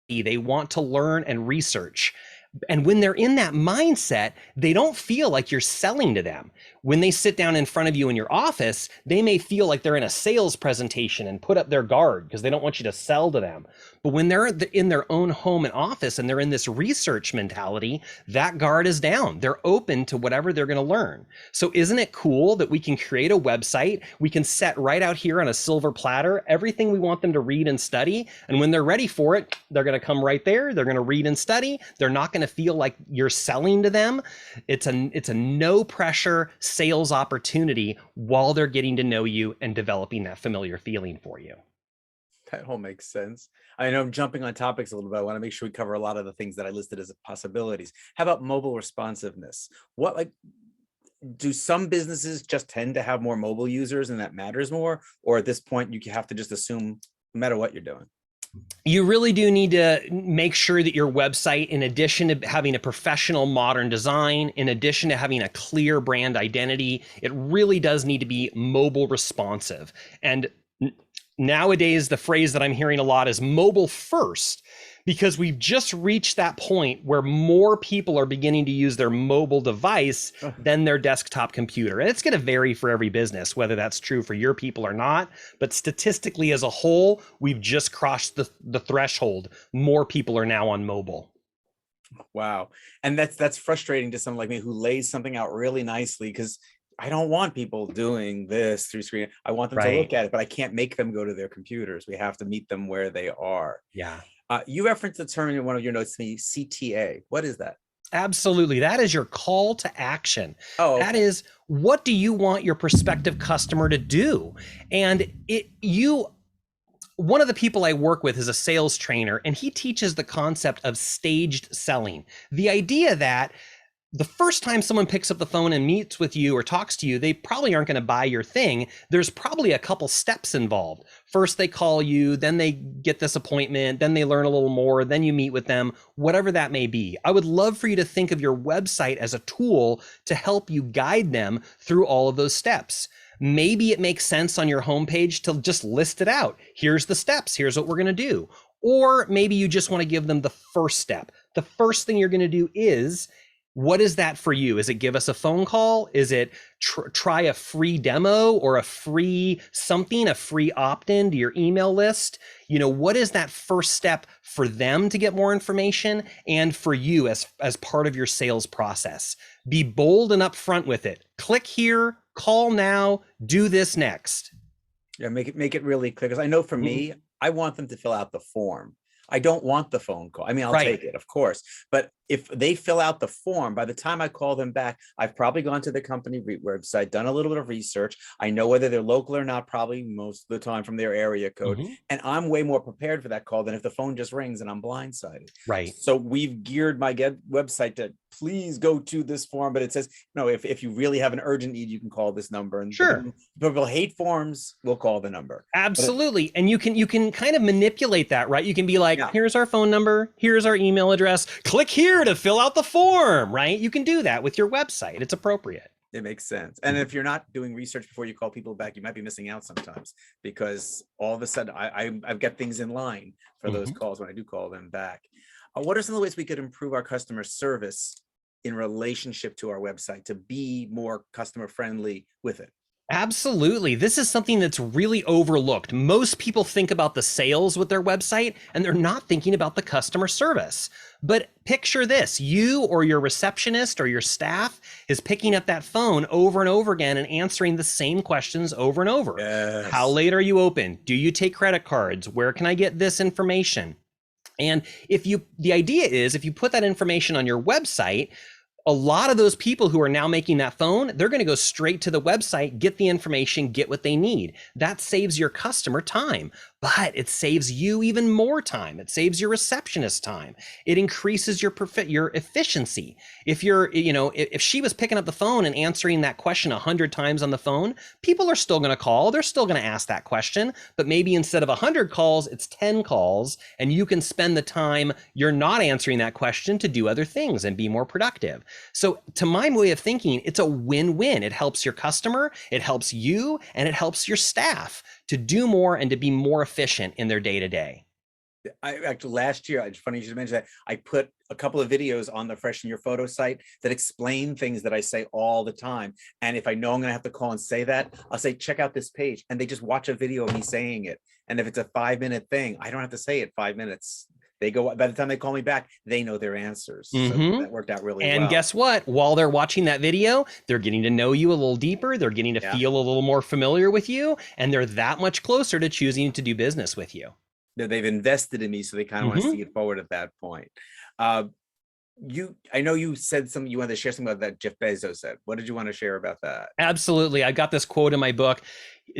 They want to learn and research. And when they're in that mindset, they don't feel like you're selling to them. When they sit down in front of you in your office, they may feel like they're in a sales presentation and put up their guard because they don't want you to sell to them. But when they're in their own home and office and they're in this research mentality, that guard is down. They're open to whatever they're going to learn. So isn't it cool that we can create a website? We can set right out here on a silver platter everything we want them to read and study. And when they're ready for it, they're going to come right there. They're going to read and study. They're not going to feel like you're selling to them. It's a no pressure sales opportunity while they're getting to know you and developing that familiar feeling for you. That all makes sense. I know I'm jumping on topics a little bit. I want to make sure we cover a lot of the things that I listed as possibilities. How about mobile responsiveness? Do some businesses just tend to have more mobile users and that matters more? Or at this point, you have to just assume no matter what you're doing? You really do need to make sure that your website, in addition to having a professional modern design, in addition to having a clear brand identity, it really does need to be mobile responsive. And nowadays, the phrase that I'm hearing a lot is mobile first, because we've just reached that point where more people are beginning to use their mobile device than their desktop computer. And it's going to vary for every business, whether that's true for your people or not. But statistically as a whole, we've just crossed the threshold. More people are now on mobile. Wow. And that's frustrating to someone like me who lays something out really nicely, because I don't want people doing this through screen. I want them to look at it, but I can't make them go to their computers. We have to meet them where they are. Yeah. You referenced the term in one of your notes to me, CTA. What is that? Absolutely. That is your call to action. Oh, okay. That is, what do you want your prospective customer to do? And one of the people I work with is a sales trainer, and he teaches the concept of staged selling. The idea that the first time someone picks up the phone and meets with you or talks to you, they probably aren't going to buy your thing. There's probably a couple steps involved. First, they call you, then they get this appointment, then they learn a little more, then you meet with them, whatever that may be. I would love for you to think of your website as a tool to help you guide them through all of those steps. Maybe it makes sense on your homepage to just list it out. Here's the steps. Here's what we're going to do. Or maybe you just want to give them the first step. The first thing you're going to do is, what is that for you? Is it give us a phone call? Is it try a free demo or a free something, a free opt-in to your email list? What is that first step for them to get more information and for you as part of your sales process? Be bold and upfront with it. Click here, call now, do this next. Yeah, make it really clear. Because I know for me, I want them to fill out the form. I don't want the phone call. I mean, I'll take it, of course, but if they fill out the form, by the time I call them back, I've probably gone to the company website, done a little bit of research. I know whether they're local or not, probably most of the time from their area code. And I'm way more prepared for that call than if the phone just rings and I'm blindsided. Right. So we've geared my website to please go to this form, but it says, no, if you really have an urgent need, you can call this number. And sure, people hate forms, we'll call the number. Absolutely. And you can kind of manipulate that, right? You can be like, here's our phone number, here's our email address, click here to fill out the form, right? You can do that with your website. It's appropriate. It makes sense. And if you're not doing research before you call people back, you might be missing out sometimes, because all of a sudden I've got things in line for those calls when I do call them back. What are some of the ways we could improve our customer service in relationship to our website to be more customer friendly with it? Absolutely. This is something that's really overlooked. Most people think about the sales with their website and they're not thinking about the customer service. But picture this, you or your receptionist or your staff is picking up that phone over and over again and answering the same questions over and over. Yes. How late are you open? Do you take credit cards? Where can I get this information? And the idea is if you put that information on your website, a lot of those people who are now making that phone, they're going to go straight to the website, get the information, get what they need. That saves your customer time, but it saves you even more time. It saves your receptionist time. It increases your efficiency. If if she was picking up the phone and answering that question 100 times on the phone, people are still going to call. They're still going to ask that question, but maybe instead of 100 calls, it's 10 calls, and you can spend the time you're not answering that question to do other things and be more productive. So to my way of thinking, it's a win-win. It helps your customer, it helps you, and it helps your staff to do more and to be more efficient in their day-to-day. I actually last year, it's funny you should mention that, I put a couple of videos on the Freshen Your Photo site that explain things that I say all the time. And if I know I'm going to have to call and say that, I'll say, check out this page. And they just watch a video of me saying it. And if it's a 5-minute thing, I don't have to say it 5 minutes. They go, by the time they call me back, they know their answers. So that worked out really well. And guess what? While they're watching that video, they're getting to know you a little deeper. They're getting to feel a little more familiar with you. And they're that much closer to choosing to do business with you. They've invested in me, so they kind of want to see it forward at that point. I know you said something, you wanted to share something about that Jeff Bezos said. What did you want to share about that? Absolutely. I got this quote in my book.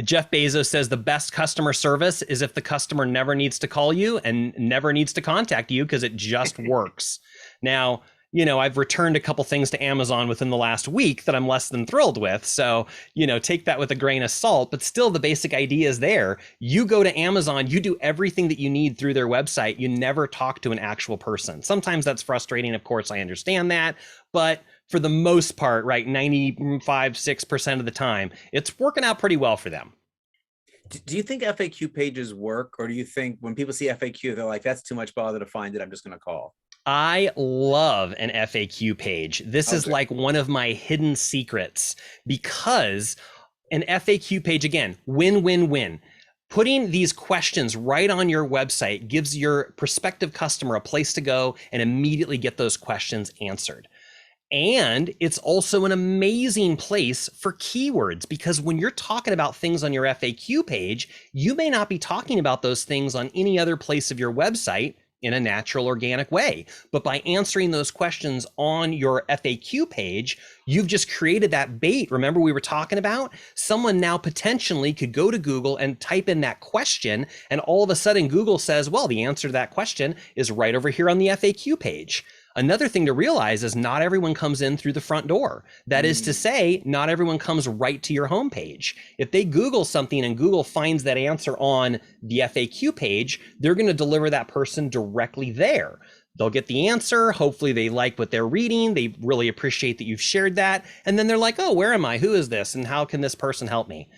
Jeff Bezos says the best customer service is if the customer never needs to call you and never needs to contact you because it just works. Now, I've returned a couple things to Amazon within the last week that I'm less than thrilled with. So, take that with a grain of salt, but still the basic idea is there. You go to Amazon, you do everything that you need through their website. You never talk to an actual person. Sometimes that's frustrating. Of course, I understand that, but for the most part, right, 95-6% of the time, it's working out pretty well for them. Do you think FAQ pages work, or do you think when people see FAQ, they're like, that's too much bother to find it, I'm just going to call? I love an FAQ page. This is like one of my hidden secrets, because an FAQ page, again, win-win-win. Putting these questions right on your website gives your prospective customer a place to go and immediately get those questions answered. And it's also an amazing place for keywords, because when you're talking about things on your FAQ page, you may not be talking about those things on any other place of your website in a natural, organic way. But by answering those questions on your FAQ page, you've just created that bait. Remember we were talking about? Someone now potentially could go to Google and type in that question, and all of a sudden Google says, well, the answer to that question is right over here on the FAQ page. Another thing to realize is not everyone comes in through the front door. That is to say, not everyone comes right to your homepage. If they Google something and Google finds that answer on the FAQ page, they're going to deliver that person directly there. They'll get the answer. Hopefully they like what they're reading. They really appreciate that you've shared that. And then they're like, oh, where am I? Who is this? And how can this person help me?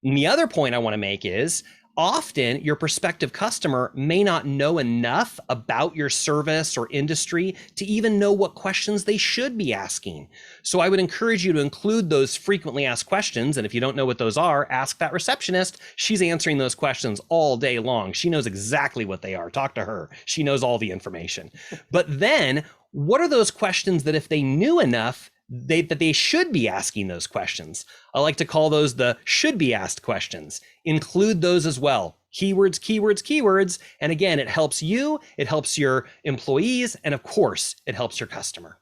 And the other point I want to make is, often your prospective customer may not know enough about your service or industry to even know what questions they should be asking. So I would encourage you to include those frequently asked questions. And if you don't know what those are, ask that receptionist. She's answering those questions all day long. She knows exactly what they are. Talk to her. She knows all the information. But then what are those questions that if they knew enough, that they should be asking those questions? I like to call those the should be asked questions. Include those as well. keywords, keywords, keywords. And again, it helps you, it helps your employees, and of course, it helps your customer.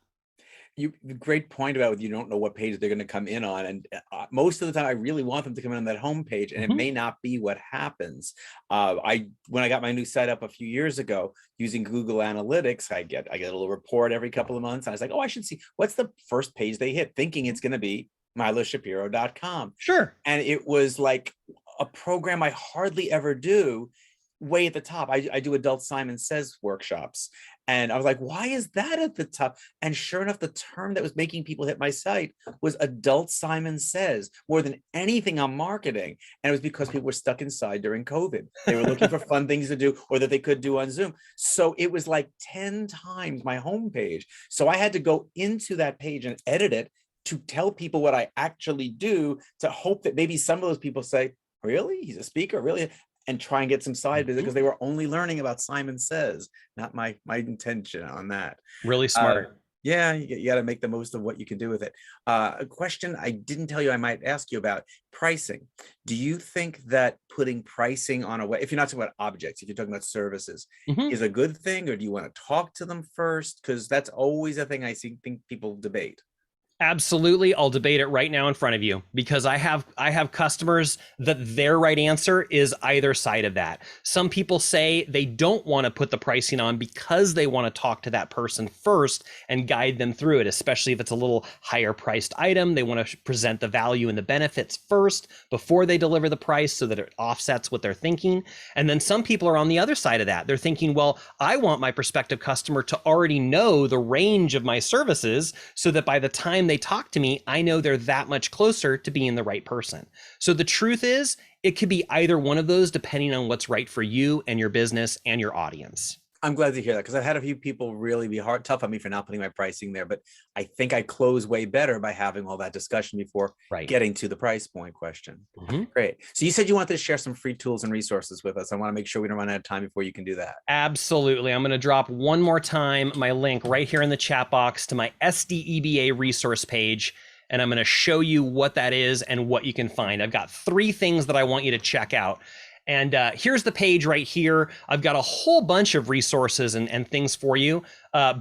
Great point about you don't know what page they're going to come in on, and most of the time I really want them to come in on that home page, and it may not be what happens. When I got my new site up a few years ago using Google Analytics, I get a little report every couple of months, and I was like, oh, I should see what's the first page they hit, thinking it's going to be miloshapiro.com. Sure. And it was like a program I hardly ever do. Way at the top, I do adult Simon Says workshops, and I was like, why is that at the top? And sure enough, the term that was making people hit my site was adult Simon Says, more than anything I'm marketing. And it was because people were stuck inside during COVID. They were looking for fun things to do, or that they could do on Zoom. So it was like 10 times my homepage. So I had to go into that page and edit it to tell people what I actually do, to hope that maybe some of those people say, really? He's a speaker? Really? And try and get some side business, because they were only learning about Simon Says, not my intention on that. Really smart. Yeah, you got to make the most of what you can do with it. A question I didn't tell you I might ask you about: pricing. Do you think that putting pricing on if you're not talking about objects, if you're talking about services, is a good thing, or do you want to talk to them first? Because that's always a thing I think people debate. Absolutely. I'll debate it right now in front of you, because I have customers that their right answer is either side of that. Some people say they don't want to put the pricing on because they want to talk to that person first and guide them through it, especially if it's a little higher priced item. They want to present the value and the benefits first before they deliver the price, so that it offsets what they're thinking. And then some people are on the other side of that. They're thinking, well, I want my prospective customer to already know the range of my services, so that by the time they talk to me, I know they're that much closer to being the right person. So the truth is, it could be either one of those, depending on what's right for you and your business and your audience. I'm glad to hear that, because I've had a few people really be tough on me for not putting my pricing there, but I think I close way better by having all that discussion before getting to the price point question. Great. So you said you wanted to share some free tools and resources with us. I want to make sure we don't run out of time before you can do that. Absolutely. I'm going to drop one more time my link right here in the chat box to my SDEBA resource page, and I'm going to show you what that is and what you can find. I've got 3 things that I want you to check out. And here's the page right here. I've got a whole bunch of resources and things for you.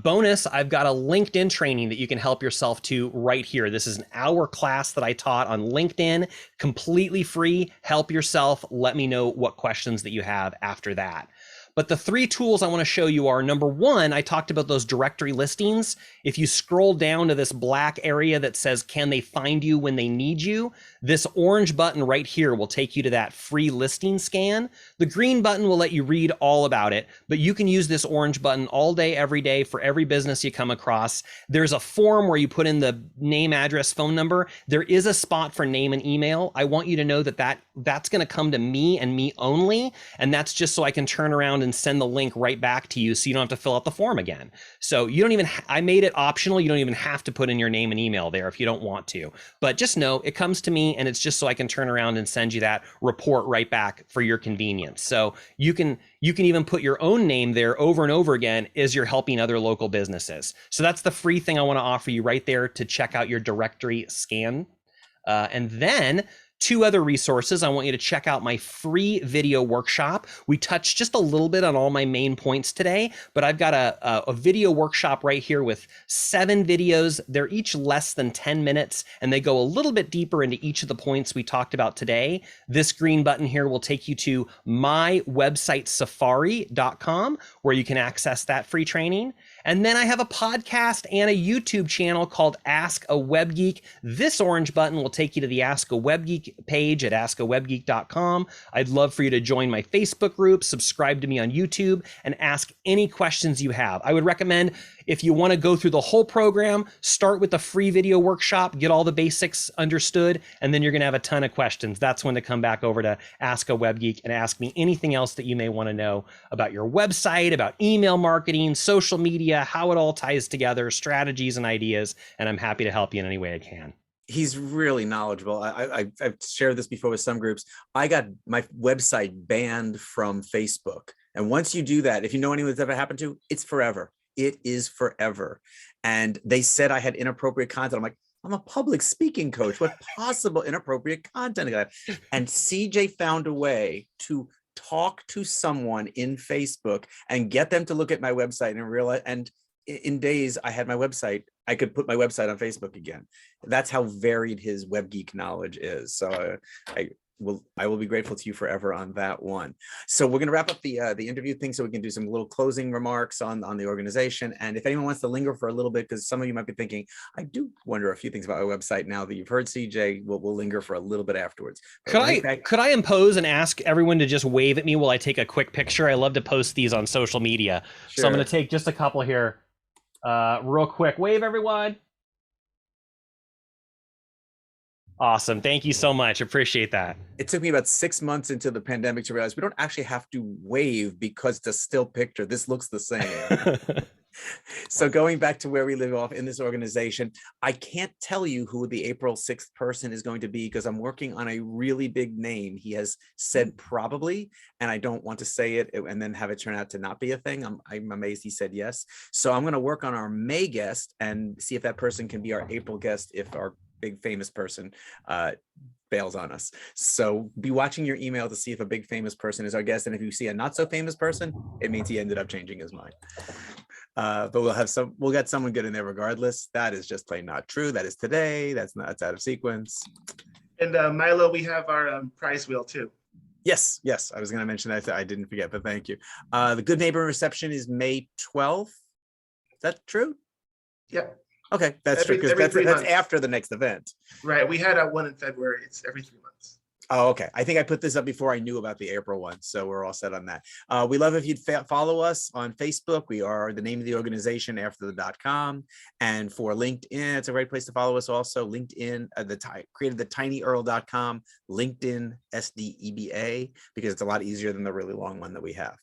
Bonus, I've got a LinkedIn training that you can help yourself to right here. This is an hour class that I taught on LinkedIn, completely free. Help yourself. Let me know what questions that you have after that. But the 3 tools I want to show you are, number 1, I talked about those directory listings. If you scroll down to this black area that says, can they find you when they need you? This orange button right here will take you to that free listing scan. The green button will let you read all about it, but you can use this orange button all day, every day, for every business you come across. There's a form where you put in the name, address, phone number. There is a spot for name and email. I want you to know that that's going to come to me and me only, and that's just so I can turn around and send the link right back to you, so you don't have to fill out the form again. So you don't even, I made it optional. You don't even have to put in your name and email there if you don't want to, but just know it comes to me, and it's just so I can turn around and send you that report right back for your convenience. So you can even put your own name there over and over again as you're helping other local businesses. So that's the free thing I want to offer you right there to check out your directory scan. And then 2 other resources. I want you to check out my free video workshop. We touched just a little bit on all my main points today, but I've got a video workshop right here with 7 videos. They're each less than 10 minutes, and they go a little bit deeper into each of the points we talked about today. This green button here will take you to mywebsitesafari.com, where you can access that free training. And then I have a podcast and a YouTube channel called Ask a Web Geek. This orange button will take you to the Ask a Web Geek page at askawebgeek.com. I'd love for you to join my Facebook group, subscribe to me on YouTube, and ask any questions you have. I would recommend, if you want to go through the whole program, start with the free video workshop, get all the basics understood, and then you're going to have a ton of questions. That's when to come back over to Ask a Web Geek and ask me anything else that you may want to know about your website, about email marketing, social media, how it all ties together, strategies and ideas, and I'm happy to help you in any way I can. He's really knowledgeable. I've shared this before with some groups. I got my website banned from Facebook. And once you do that, if you know anyone that's ever happened to, it's forever. It is forever. And they said I had inappropriate content. I'm like, I'm a public speaking coach. What possible inappropriate content I got? And CJ found a way to talk to someone in Facebook and get them to look at my website and realize, and in days I had my website, I could put my website on Facebook again. That's how varied his web geek knowledge is. So I will be grateful to you forever on that one. So we're going to wrap up the interview thing so we can do some little closing remarks on the organization. And if anyone wants to linger for a little bit, because some of you might be thinking, I do wonder a few things about my website now that you've heard CJ, we'll linger for a little bit afterwards. Could I impose and ask everyone to just wave at me while I take a quick picture? I love to post these on social media. Sure. So I'm going to take just a couple here real quick. Wave, everyone. Awesome. Thank you so much. Appreciate that. It took me about 6 months into the pandemic to realize we don't actually have to wave because it's a still picture. This looks the same. So going back to where we live off in this organization, I can't tell you who the April 6th person is going to be because I'm working on a really big name. He has said probably, and I don't want to say it and then have it turn out to not be a thing. I'm amazed he said yes. So I'm going to work on our May guest and see if that person can be our April guest if our big famous person bails on us. So be watching your email to see if a big famous person is our guest. And if you see a not so famous person, it means he ended up changing his mind. But we'll get someone good in there regardless. That is just plain not true. That is today. That's out of sequence. And Milo, we have our prize wheel too. Yes. I was going to mention that. I didn't forget, but thank you. The Good Neighbor reception is May 12th. Is that true? Yep. Okay, that's true, because that's after the next event. Right, we had one in February. It's every 3 months. Oh, okay. I think I put this up before I knew about the April one, so we're all set on that. We love if you'd follow us on Facebook. We are the name of the organization after the .com, and for LinkedIn, it's a great place to follow us. Also, LinkedIn, created the tinyurl.com, LinkedIn SDEBA, because it's a lot easier than the really long one that we have.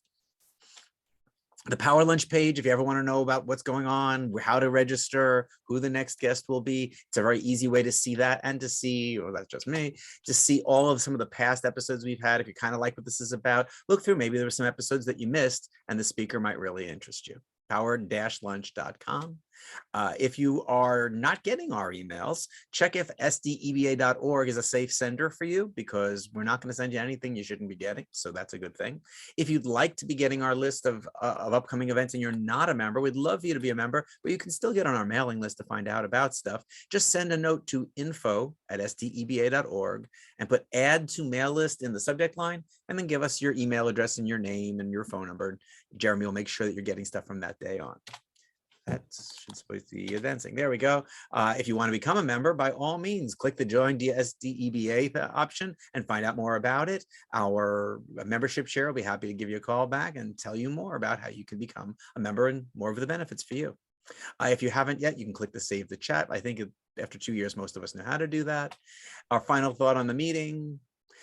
The Power Lunch page, if you ever want to know about what's going on, how to register, who the next guest will be, it's a very easy way to see that and to see, or that's just me, to see all of some of the past episodes we've had. If you kind of like what this is about, look through, maybe there were some episodes that you missed and the speaker might really interest you. power-lunch.com. If you are not getting our emails, check if sdeba.org is a safe sender for you, because we're not going to send you anything you shouldn't be getting. So that's a good thing. If you'd like to be getting our list of upcoming events and you're not a member, we'd love for you to be a member, but you can still get on our mailing list to find out about stuff. Just send a note to info@sdeba.org and put add to mail list in the subject line, and then give us your email address and your name and your phone number. Jeremy will make sure that you're getting stuff from that day on. That should supposed to be advancing. There we go. If you want to become a member, by all means, click the Join SDEBA option and find out more about it. Our membership chair will be happy to give you a call back and tell you more about how you can become a member and more of the benefits for you. If you haven't yet, you can click the Save the Chat. I think after 2 years, most of us know how to do that. Our final thought on the meeting: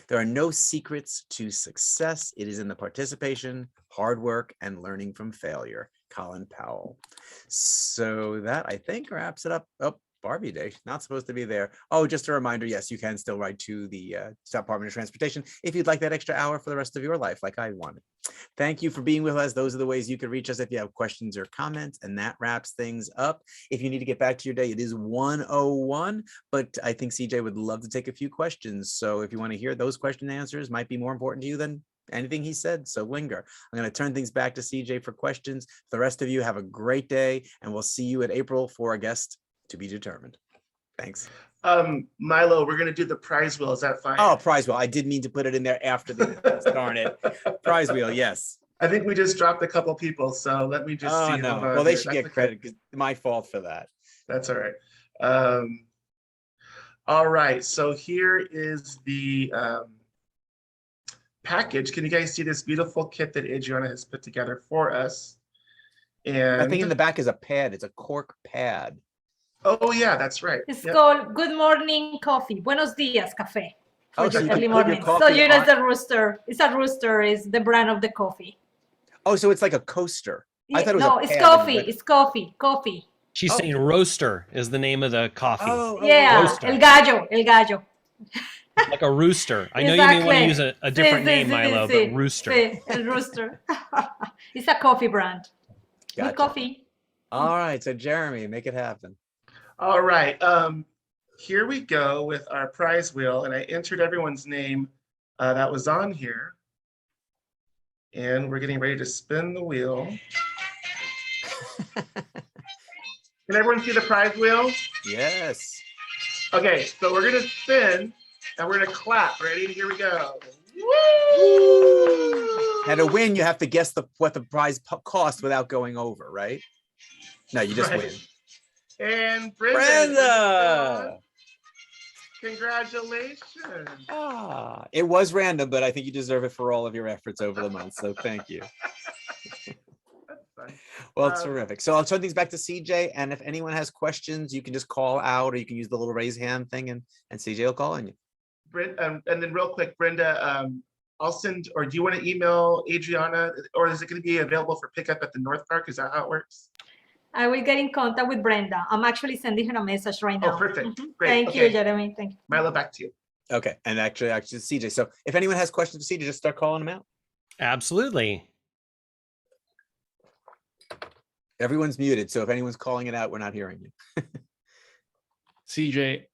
there are no secrets to success. It is in the participation, hard work, and learning from failure. Colin Powell. So that, I think, wraps it up. Oh, Barbie Day, not supposed to be there. Oh, just a reminder, yes, you can still write to the Department of Transportation if you'd like that extra hour for the rest of your life, like I wanted. Thank you for being with us. Those are the ways you can reach us if you have questions or comments, and that wraps things up. If you need to get back to your day, it is 1:01, but I think CJ would love to take a few questions. So if you want to hear those question answers, might be more important to you than anything he said, so linger. I'm going to turn things back to CJ for questions. The rest of you have a great day, and we'll see you in April for a guest to be determined. Thanks. Milo, we're going to do the prize wheel. Is that fine? Oh, prize wheel. I did mean to put it in there after the darn it. Prize wheel, yes. I think we just dropped a couple people, so let me just see. Oh, no. Well, they should get credit, because my fault for that. That's all right. All right, so here is the package. Can you guys see this beautiful kit that Adriana has put together for us? And I think in the back is a pad. It's a cork pad. Oh yeah, that's right. It's called Good Morning Coffee. Buenos dias, café. Oh, so early morning. So you know the rooster. It's a rooster. Is the brand of the coffee. Oh, so it's like a coaster. Yeah, I thought it was no, it's coffee. It's coffee. Coffee. She's saying roaster is the name of the coffee. Yeah, roaster. el gallo, el gallo. Like a rooster. I know you may want to use a different name, Milo, but rooster. El rooster. It's a coffee brand. Gotcha. Good coffee. All right, so Jeremy, make it happen. All right, here we go with our prize wheel, and I entered everyone's name that was on here. And we're getting ready to spin the wheel. Can everyone see the prize wheel? Yes. Okay, so we're gonna spin and we're gonna clap. Ready? Here we go. Now to win, you have to guess what the prize cost without going over, right? No, you just win. And Brenda. Brenda! Congratulations. It was random, but I think you deserve it for all of your efforts over the month. So thank you. That's fun. Well, terrific. So I'll turn things back to CJ. And if anyone has questions, you can just call out or you can use the little raise hand thing and CJ will call on you. And then real quick, Brenda, I'll send, or do you want to email Adriana, or is it going to be available for pickup at the North Park? Is that how it works? I will get in contact with Brenda. I'm actually sending her a message right now. Oh, perfect. Great. Thank Okay. you, Jeremy. Thank you. Milo, back to you. Okay. And actually CJ. So if anyone has questions for CJ, just start calling them out. Absolutely. Everyone's muted. So if anyone's calling it out, we're not hearing you. CJ,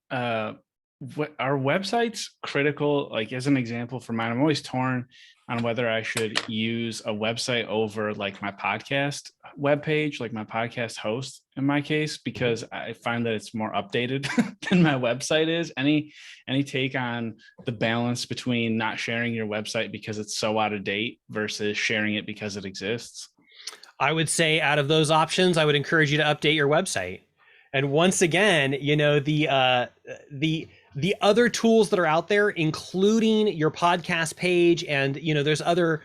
what our website's critical, like as an example for mine, I'm always torn on whether I should use a website over like my podcast webpage, like my podcast host in my case, because I find that it's more updated than my website is. Any take on the balance between not sharing your website because it's so out of date versus sharing it because it exists? I would say out of those options, I would encourage you to update your website. And once again, you know, the other tools that are out there, including your podcast page, and you know, there's other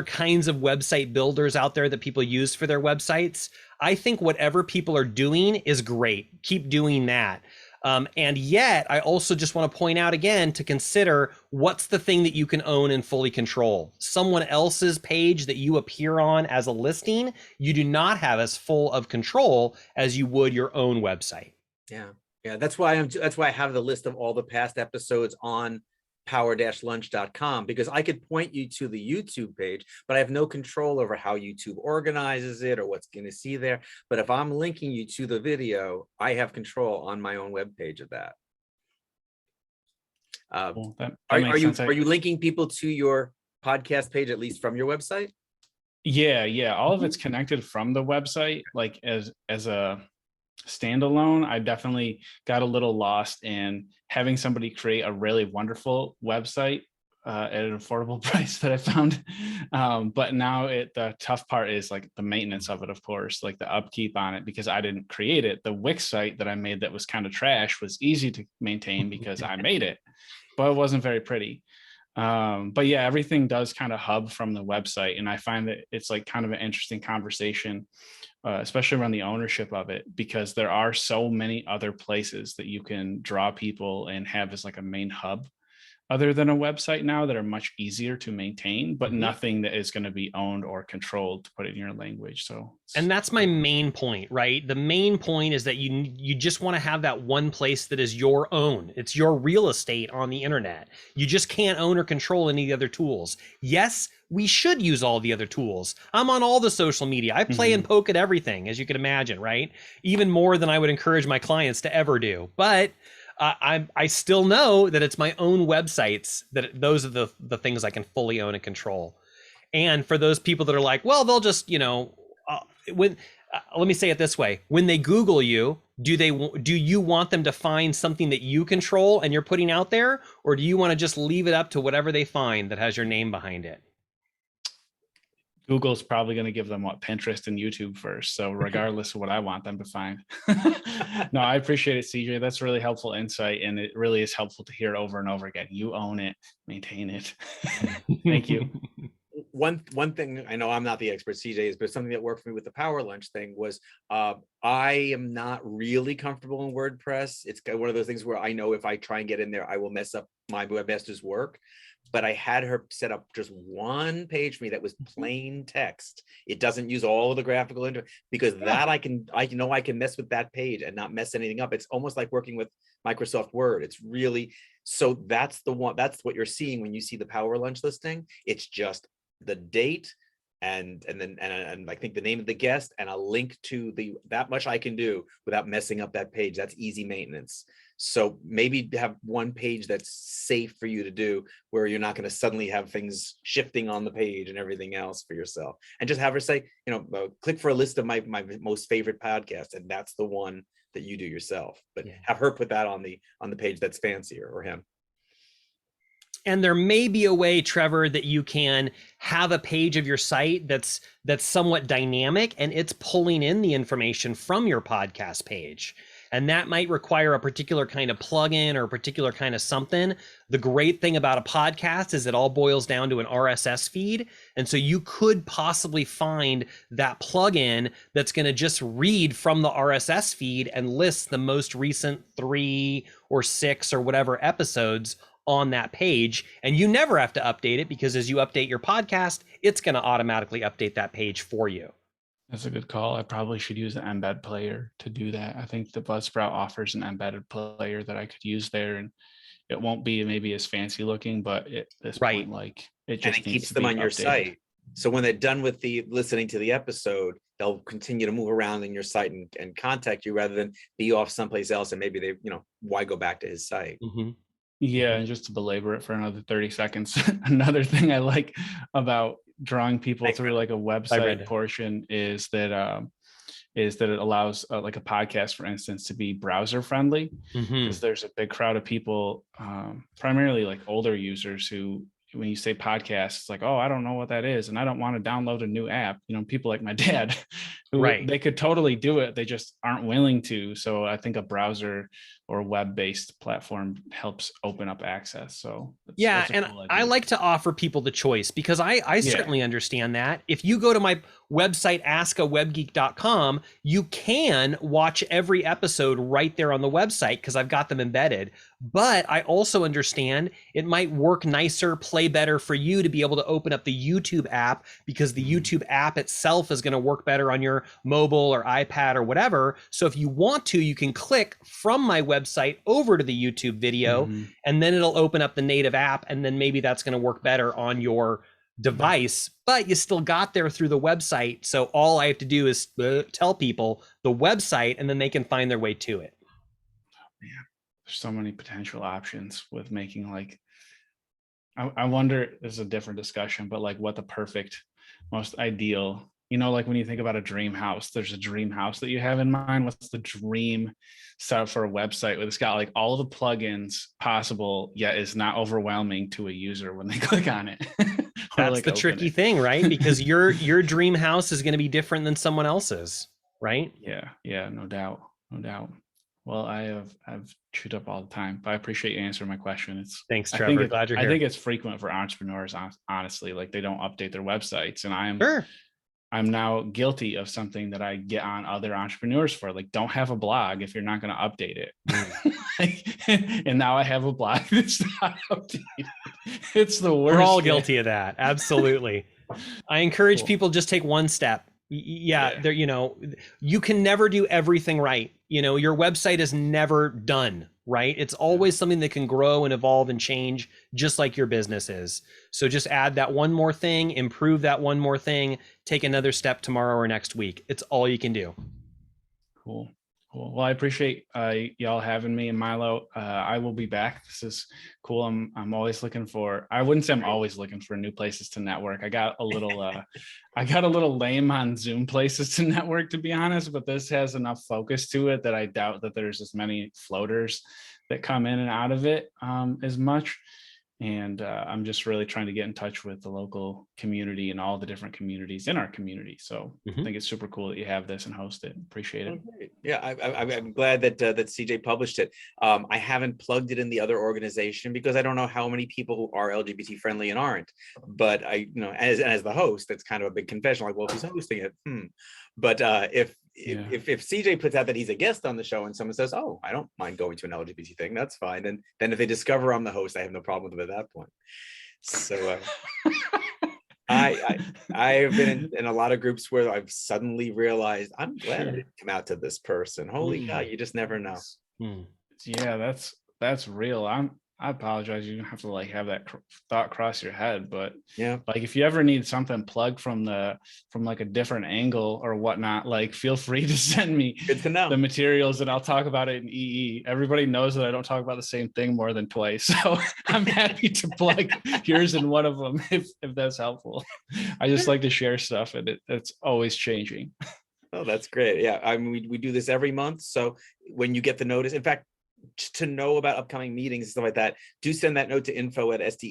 kinds of website builders out there that people use for their websites. I think whatever people are doing is great. Keep doing that. And yet, I also just want to point out again to consider what's the thing that you can own and fully control. Someone else's page that you appear on as a listing, you do not have as full of control as you would your own website. Yeah, that's why I have the list of all the past episodes on power-lunch.com, because I could point you to the YouTube page, but I have no control over how YouTube organizes it or what's going to see there. But if I'm linking you to the video, I have control on my own web page of that. Cool. That Are makes sense. you linking people to your podcast page, at least from your website? Yeah. All of it's connected from the website, like as a standalone. I definitely got a little lost in having somebody create a really wonderful website at an affordable price that I found. But now the tough part is like the maintenance of it, of course, like the upkeep on it, because I didn't create it. The Wix site that I made that was kind of trash was easy to maintain because I made it, but it wasn't very pretty. But yeah, everything does kind of hub from the website. And I find that it's like kind of an interesting conversation, especially around the ownership of it, because there are so many other places that you can draw people and have as like a main hub other than a website now that are much easier to maintain, but nothing that is going to be owned or controlled, to put it in your language. So, and that's my main point, right? The main point is that you just want to have that one place that is your own. It's your real estate on the internet. You just can't own or control any of the other tools. Yes, we should use all the other tools. I'm on all the social media. I play and poke at everything, as you can imagine, right? Even more than I would encourage my clients to ever do. But I still know that it's my own websites, that those are the things I can fully own and control. And for those people that are like, well, they'll just, you know, let me say it this way. When they Google you, do you want them to find something that you control and you're putting out there? Or do you want to just leave it up to whatever they find that has your name behind it? Google's probably going to give them Pinterest and YouTube first. So regardless of what I want them to find. No, I appreciate it, CJ. That's really helpful insight. And it really is helpful to hear over and over again. You own it, maintain it. Thank you. One thing, I know I'm not the expert, CJ is, but something that worked for me with the Power Lunch thing was I am not really comfortable in WordPress. It's one of those things where I know if I try and get in there, I will mess up my webmaster's work. But I had her set up just one page for me that was plain text. It doesn't use all of the graphical because that I know I can mess with that page and not mess anything up. It's almost like working with Microsoft Word. It's really, so that's what you're seeing when you see the Power Lunch listing. It's just the date, and I think the name of the guest and a link to that much I can do without messing up that page. That's easy maintenance. So maybe have one page that's safe for you to do, where you're not going to suddenly have things shifting on the page and everything else for yourself. And just have her say, click for a list of my most favorite podcasts, and that's the one that you do yourself. But have her put that on the page that's fancier, or him. And there may be a way, Trevor, that you can have a page of your site that's somewhat dynamic, and it's pulling in the information from your podcast page. And that might require a particular kind of plugin or a particular kind of something. The great thing about a podcast is it all boils down to an RSS feed. And so you could possibly find that plugin that's going to just read from the RSS feed and list the most recent 3 or 6 or whatever episodes on that page. And you never have to update it, because as you update your podcast, it's going to automatically update that page for you. That's a good call. I probably should use an embed player to do that. I think the Buzzsprout offers an embedded player that I could use there, and it won't be maybe as fancy looking, but at this point, like it just keeps them on your site. So when they're done with listening to the episode, they'll continue to move around in your site and contact you, rather than be off someplace else. And maybe they, why go back to his site? Mm-hmm. Yeah, and just to belabor it for another 30 seconds, another thing I like about drawing people through like a website portion is that it allows like a podcast, for instance, to be browser friendly, because there's a big crowd of people, primarily like older users, who, when you say podcast, it's like, oh, I don't know what that is, and I don't want to download a new app. People like my dad, who they could totally do it, they just aren't willing to. So I think a browser or web-based platform helps open up access. So that's a cool idea. I like to offer people the choice, because I certainly understand that. If you go to my website, askawebgeek.com, you can watch every episode right there on the website, because I've got them embedded. But I also understand it might work nicer, play better for you to be able to open up the YouTube app, because the YouTube app itself is going to work better on your mobile or iPad or whatever. So if you want to, you can click from my website over to the YouTube video, and then it'll open up the native app, and then maybe that's going to work better on your device, but you still got there through the website. So all I have to do is tell people the website, and then they can find their way to it. Yeah, there's so many potential options with making, like, I wonder, there's a different discussion, but like what the perfect, most ideal, like when you think about a dream house, there's a dream house that you have in mind. What's the dream setup for a website where it's got like all of the plugins possible, yet is not overwhelming to a user when they click on it? That's like the tricky thing, right? Because your dream house is going to be different than someone else's, right? Yeah, no doubt. Well, I've chewed up all the time, but I appreciate you answering my question. Thanks, Trevor. Glad you're here. I think it's frequent for entrepreneurs, honestly, like they don't update their websites, and I'm now guilty of something that I get on other entrepreneurs for, like, don't have a blog if you're not going to update it. And now I have a blog that's not updated. It's the worst. We're all guilty of that. Absolutely. I encourage people, just take one step. There, you can never do everything right. Your website is never done, right? It's always something that can grow and evolve and change, just like your business is. So just add that one more thing, improve that one more thing, take another step tomorrow or next week. It's all you can do. Cool. Well, I appreciate y'all having me, and Milo. I will be back. This is cool. I'm always looking for, I wouldn't say I'm always looking for new places to network. I got a little lame on Zoom places to network, to be honest, but this has enough focus to it that I doubt that there's as many floaters that come in and out of it as much. And I'm just really trying to get in touch with the local community and all the different communities in our community. So I think it's super cool that you have this and host it. Appreciate it. Okay. Yeah, I'm glad that CJ published it. I haven't plugged it in the other organization because I don't know how many people are LGBT friendly and aren't. But as the host, that's kind of a big confession. Like, well, if he's hosting it, But if CJ puts out that he's a guest on the show and someone says, oh, I don't mind going to an LGBT thing, that's fine. And then if they discover I'm the host, I have no problem with them at that point. So I have been in a lot of groups where I've suddenly realized I'm glad I didn't come out to this person. Holy cow, you just never know. Yeah, that's real. I apologize. You don't have to like have that thought cross your head, but Yeah. like if you ever need something plugged from like a different angle or whatnot, like feel free to send me Good to know. the materials and I'll talk about it in EE. Everybody knows that I don't talk about the same thing more than twice. So I'm happy to plug yours in one of them if that's helpful. I just like to share stuff and it's always changing. Oh, that's great. Yeah. I mean, we do this every month. So when you get the notice, in fact, to know about upcoming meetings and stuff like that, do send that note to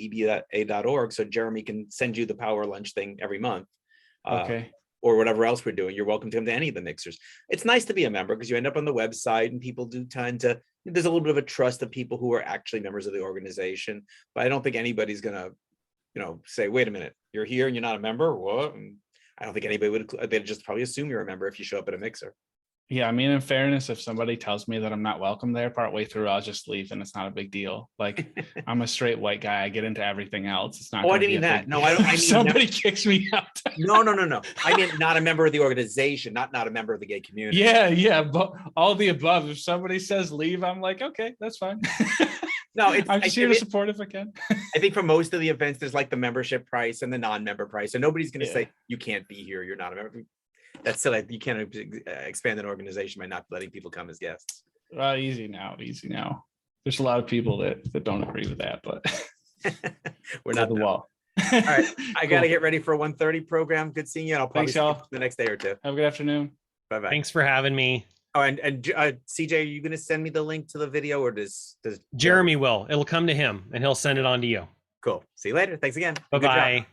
info@sdeba.org so Jeremy can send you the power lunch thing every month. Okay. Or whatever else we're doing. You're welcome to come to any of the mixers. It's nice to be a member because you end up on the website and people do tend to, there's a little bit of a trust of people who are actually members of the organization. But I don't think anybody's gonna, say, wait a minute, you're here and you're not a member? What? And I don't think anybody would, they'd just probably assume you're a member if you show up at a mixer. Yeah, I mean, in fairness, if somebody tells me that I'm not welcome there partway through, I'll just leave and it's not a big deal. Like I'm a straight white guy. I get into everything else. It's not. Oh, I gonna didn't be mean a that. big No, deal. I don't. I If mean, somebody kicks me out. No. I mean, not a member of the organization, not a member of the gay community. Yeah, but all the above. If somebody says leave, I'm like, okay, that's fine. No, I'm just here to support if I can. I think for most of the events, there's like the membership price and the non-member price. So nobody's going to Yeah. say you can't be here. You're not a member. That's silly. You can't expand an organization by not letting people come as guests. Easy now. There's a lot of people that don't agree with that, but We're not the them. wall. All right, I got to Cool. get ready for a 1:30 program. Good seeing you. And I'll probably Thanks, see you y'all. the next day or two. Have a good afternoon. Bye bye. Thanks for having me. Oh, and CJ, are you going to send me the link to the video, or does Jeremy will. It'll come to him and he'll send it on to you. Cool. See you later. Thanks again. Good job. Bye-bye.